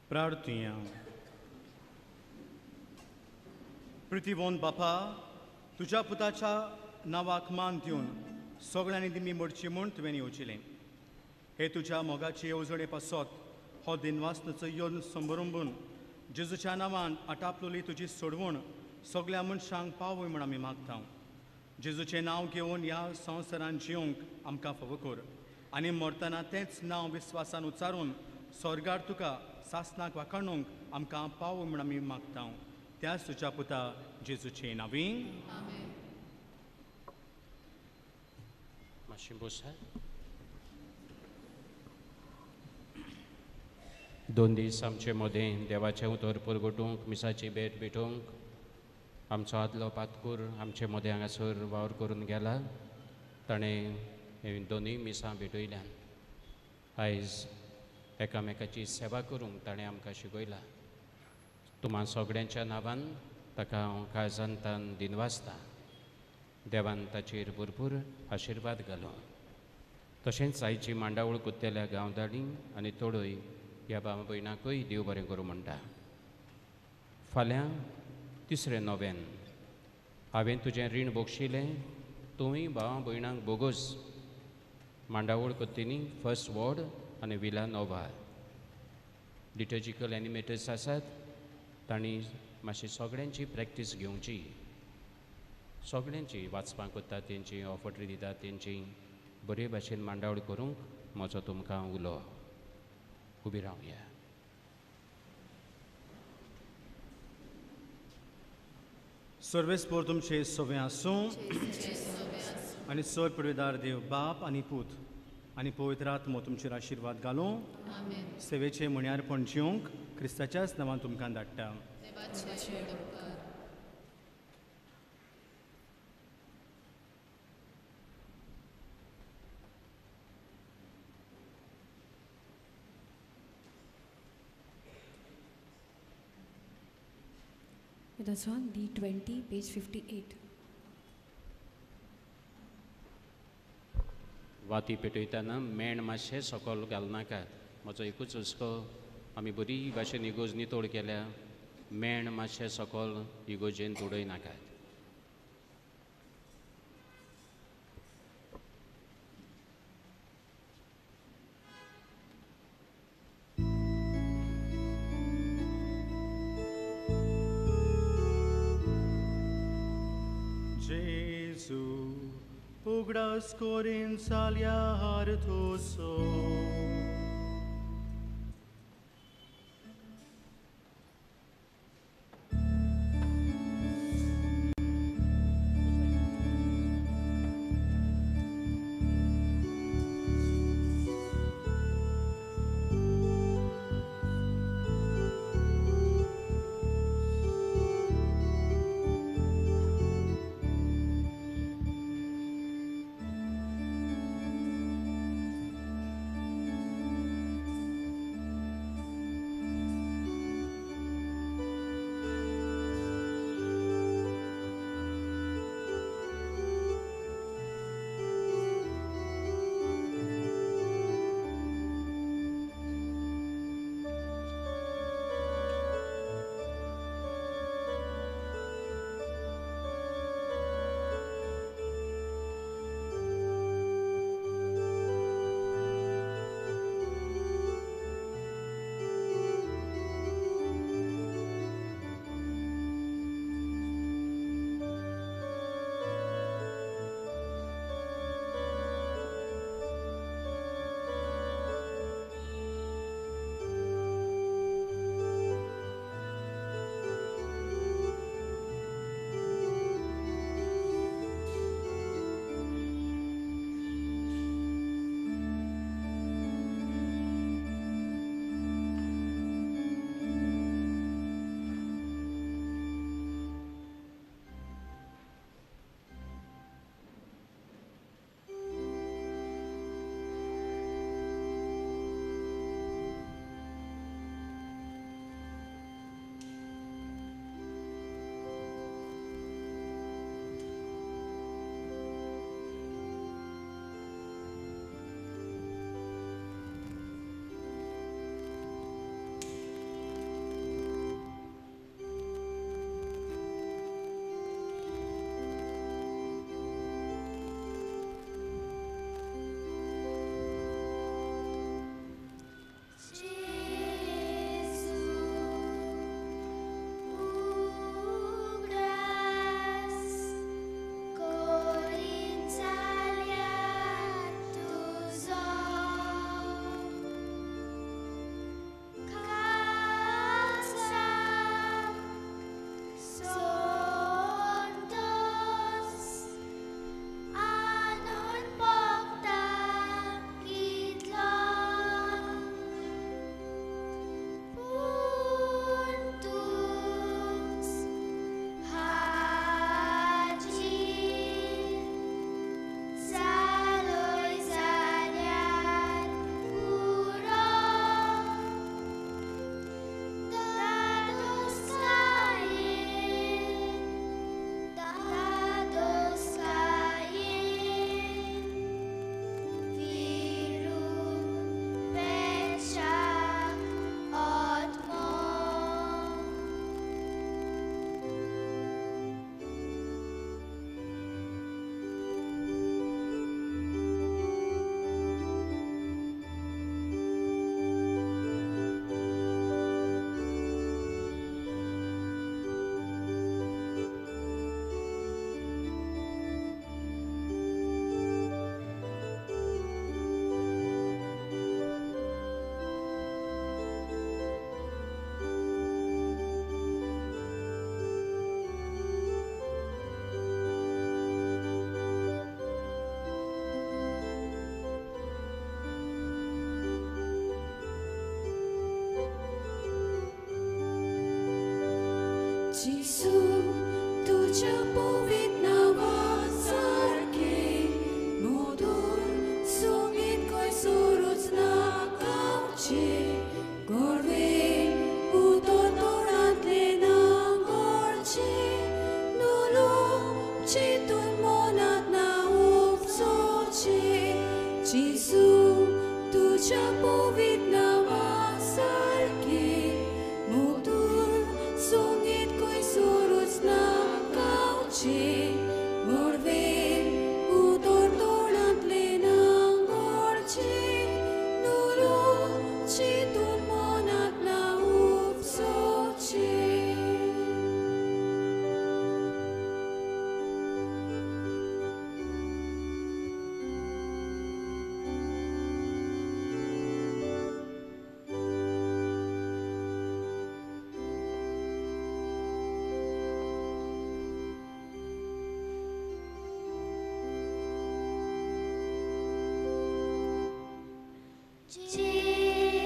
प्रार्थुया. पृथ्वीवन बापा, तुज्या पुताच्या नांवाक मान दिवन सगळ्यांनी दिमी मरची म्हूण तुवें येवचिलें. हे तुज्या मोगाची येवजणे पासत हो दिनवासनाचो योन संबरंबून जेजूच्या नांवान आटापलोली तुजी सोडवण सगळ्या मनशांक पावय म्हूण आमी मागता. जेजूचें नांव घेवन ह्या संवसारांत जिवंक आमकां फावो कर आनी मरतना तेंच नांव विस्वासान उच्चारून स्वर्गार तुका सासनाक वाखाणूंक आमकां पावय म्हूण आमी मागता. त्याच तुज्या पुता जेजूचे नांवी. मातशें बसा. 2 दीस आमचे मदें देवाचें उतर परगटूंक मिसाची भेट भेटूंक आमचो आदलो पातकूर आमचे मदें हांगासर वावर करून गेला. ताणें हे दोनूय मिसां भेटयल्यान आयज एकामेकाची सेवा करूंक ताणें आमकां शिकयला. तुम्हा सगळ्यांच्या नांवान ताका हांव काळजांतान दिनवासता. देवान ताचेर भरपूर आशिर्वाद घालो. तशेंच आयची मांडावळ कुत्तेल्या गांवदाळी आनी तोडय ह्या भाव भयणाकूय देव बरें करूं म्हणटा. फाल्यां 3 नोव्हेंबर हांवें तुजें रीण बोगशिलें. तुवें भावां भयणांक बोगोस मांडावळ कुत्तीनी फर्स्ट वॉर्ड आनी विला नोवा लिटर्जिकल एनिमेटर्स आसात. तांणी मातशी सगळ्यांची प्रॅक्टीस घेवची. सगळ्यांची वाचपाक कोत्ता तेंची ऑफर्ट्री दितात तेंची बरे भाशेन मांडावळ करूंक म्हजो तुमकां उलो. उबी रावया. सर्वेस्पोर तुमचे सोवे आसूं आनी सोय पडवेदार देव बाप आनी पूत आनी पवित्र आत्मो तुमचेर आशिर्वाद घालूं. सेवेचे म्हण्यारपण जिवंक क्रिस्ताच्याच नांवान तुमकां धाडटा. The song D20, page 58. वाती पेटयतना मेण मातशें सकयल घालनाकात. म्हजो एकूच हुस्को आमी बरी भाशेन इगोज नितोड केल्या. मेण मातशें सकयल इगोजेन उडय नाकात. Jesu, ugras corin salia hartoso. जिसू तुझ्या पवित्र नावासारखे मधुर संगीत खंय सुरूच ना गावचे गोडवे उदर तोंडांतले नांगरचे नुलो चिंतून मनांत ना उपसोचे जिसू तुझ्या पवित्र नावासारखे मधुर संगीत खंय सुरूच ना गावचे गोडवे उदर तोंडांतले नांगरचे नुलो चिंतून मनांत ना उपसोचे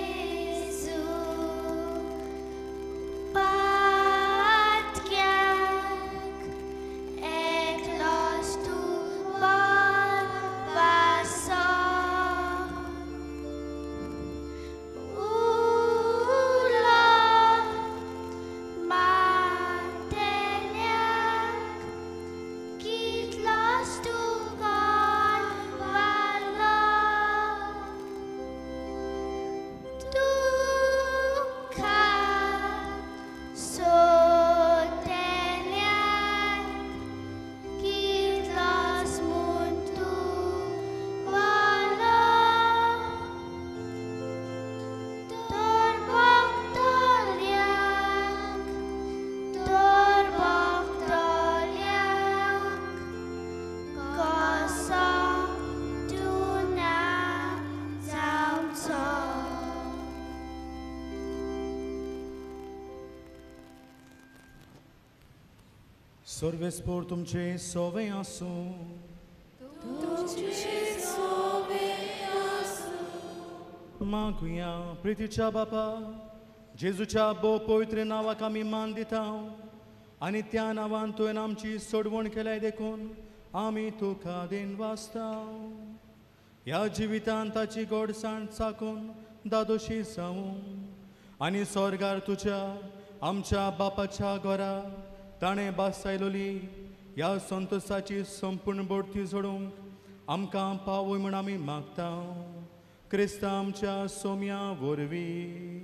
Jesu patkiak eklos tu barvasa ula mateliak kitlos tu barvala Duka soteliak kitlos muntu wala torbok toliak kosa tuna zamso सर्वेस्पोर तुमचे सोवे आसूं मागुया प्रितीच्या बापा जेजूच्या बो पवित्र नावाक आमी मान दिता आनी त्या नांवान तुवें आमची सोडवण केल्याय देखून आमी तुका देन वाचता ह्या जिवितांत ताची गोडसाण चाकून दादोशी जावूं आनी स्वर्गार तुज्या आमच्या बापाच्या घरा ताणें बासायलोली ह्या संतोशाची संपूर्ण बोडती जोडूंक आमकां पावय म्हूण आमी मागता क्रिस्ता आमच्या सोम्या वरवीं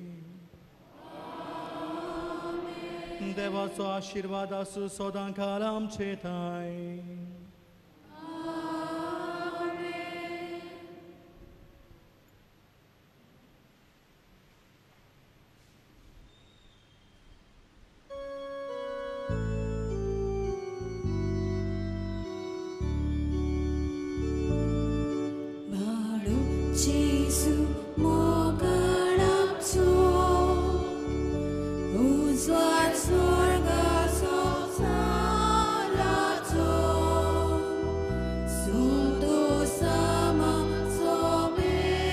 देवाचो आशिर्वाद आसूं सदां काल आमचे थंय Jesu moganapso uzwar swargaso salato sunto sama sobesato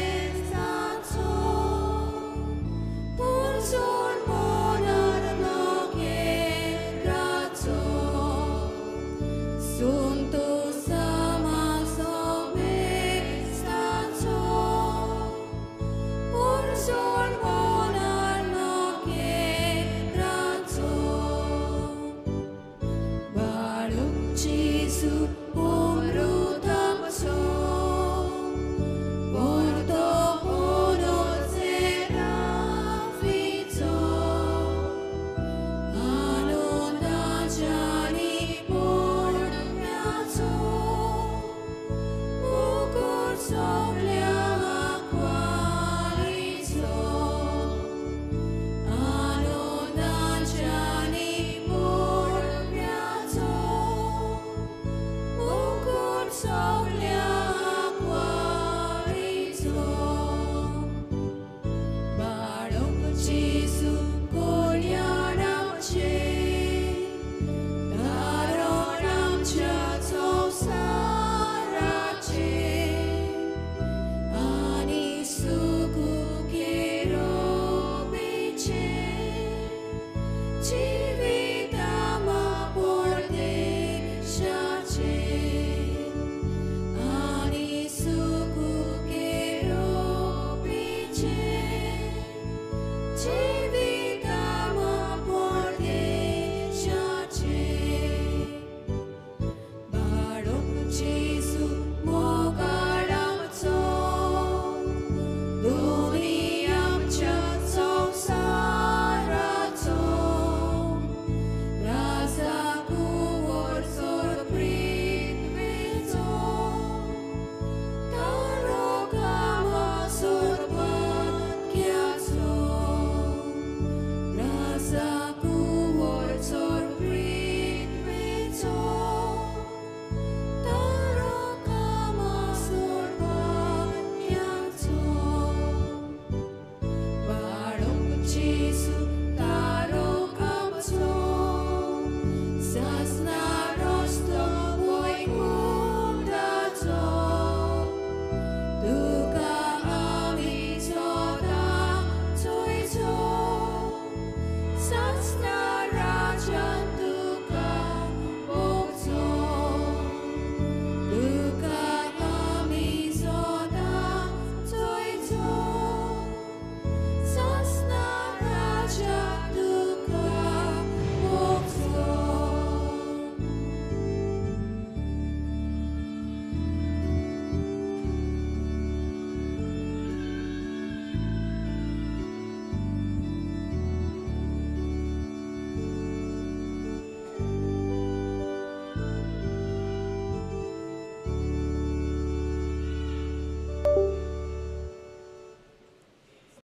pulsor monarno kerato sunto sama sobesato pulsor monarno kerato baru Jesu umrutamso porto uno serafito anondajani pormiato ukur soglia qualizo anondajani pormiato ukur soglia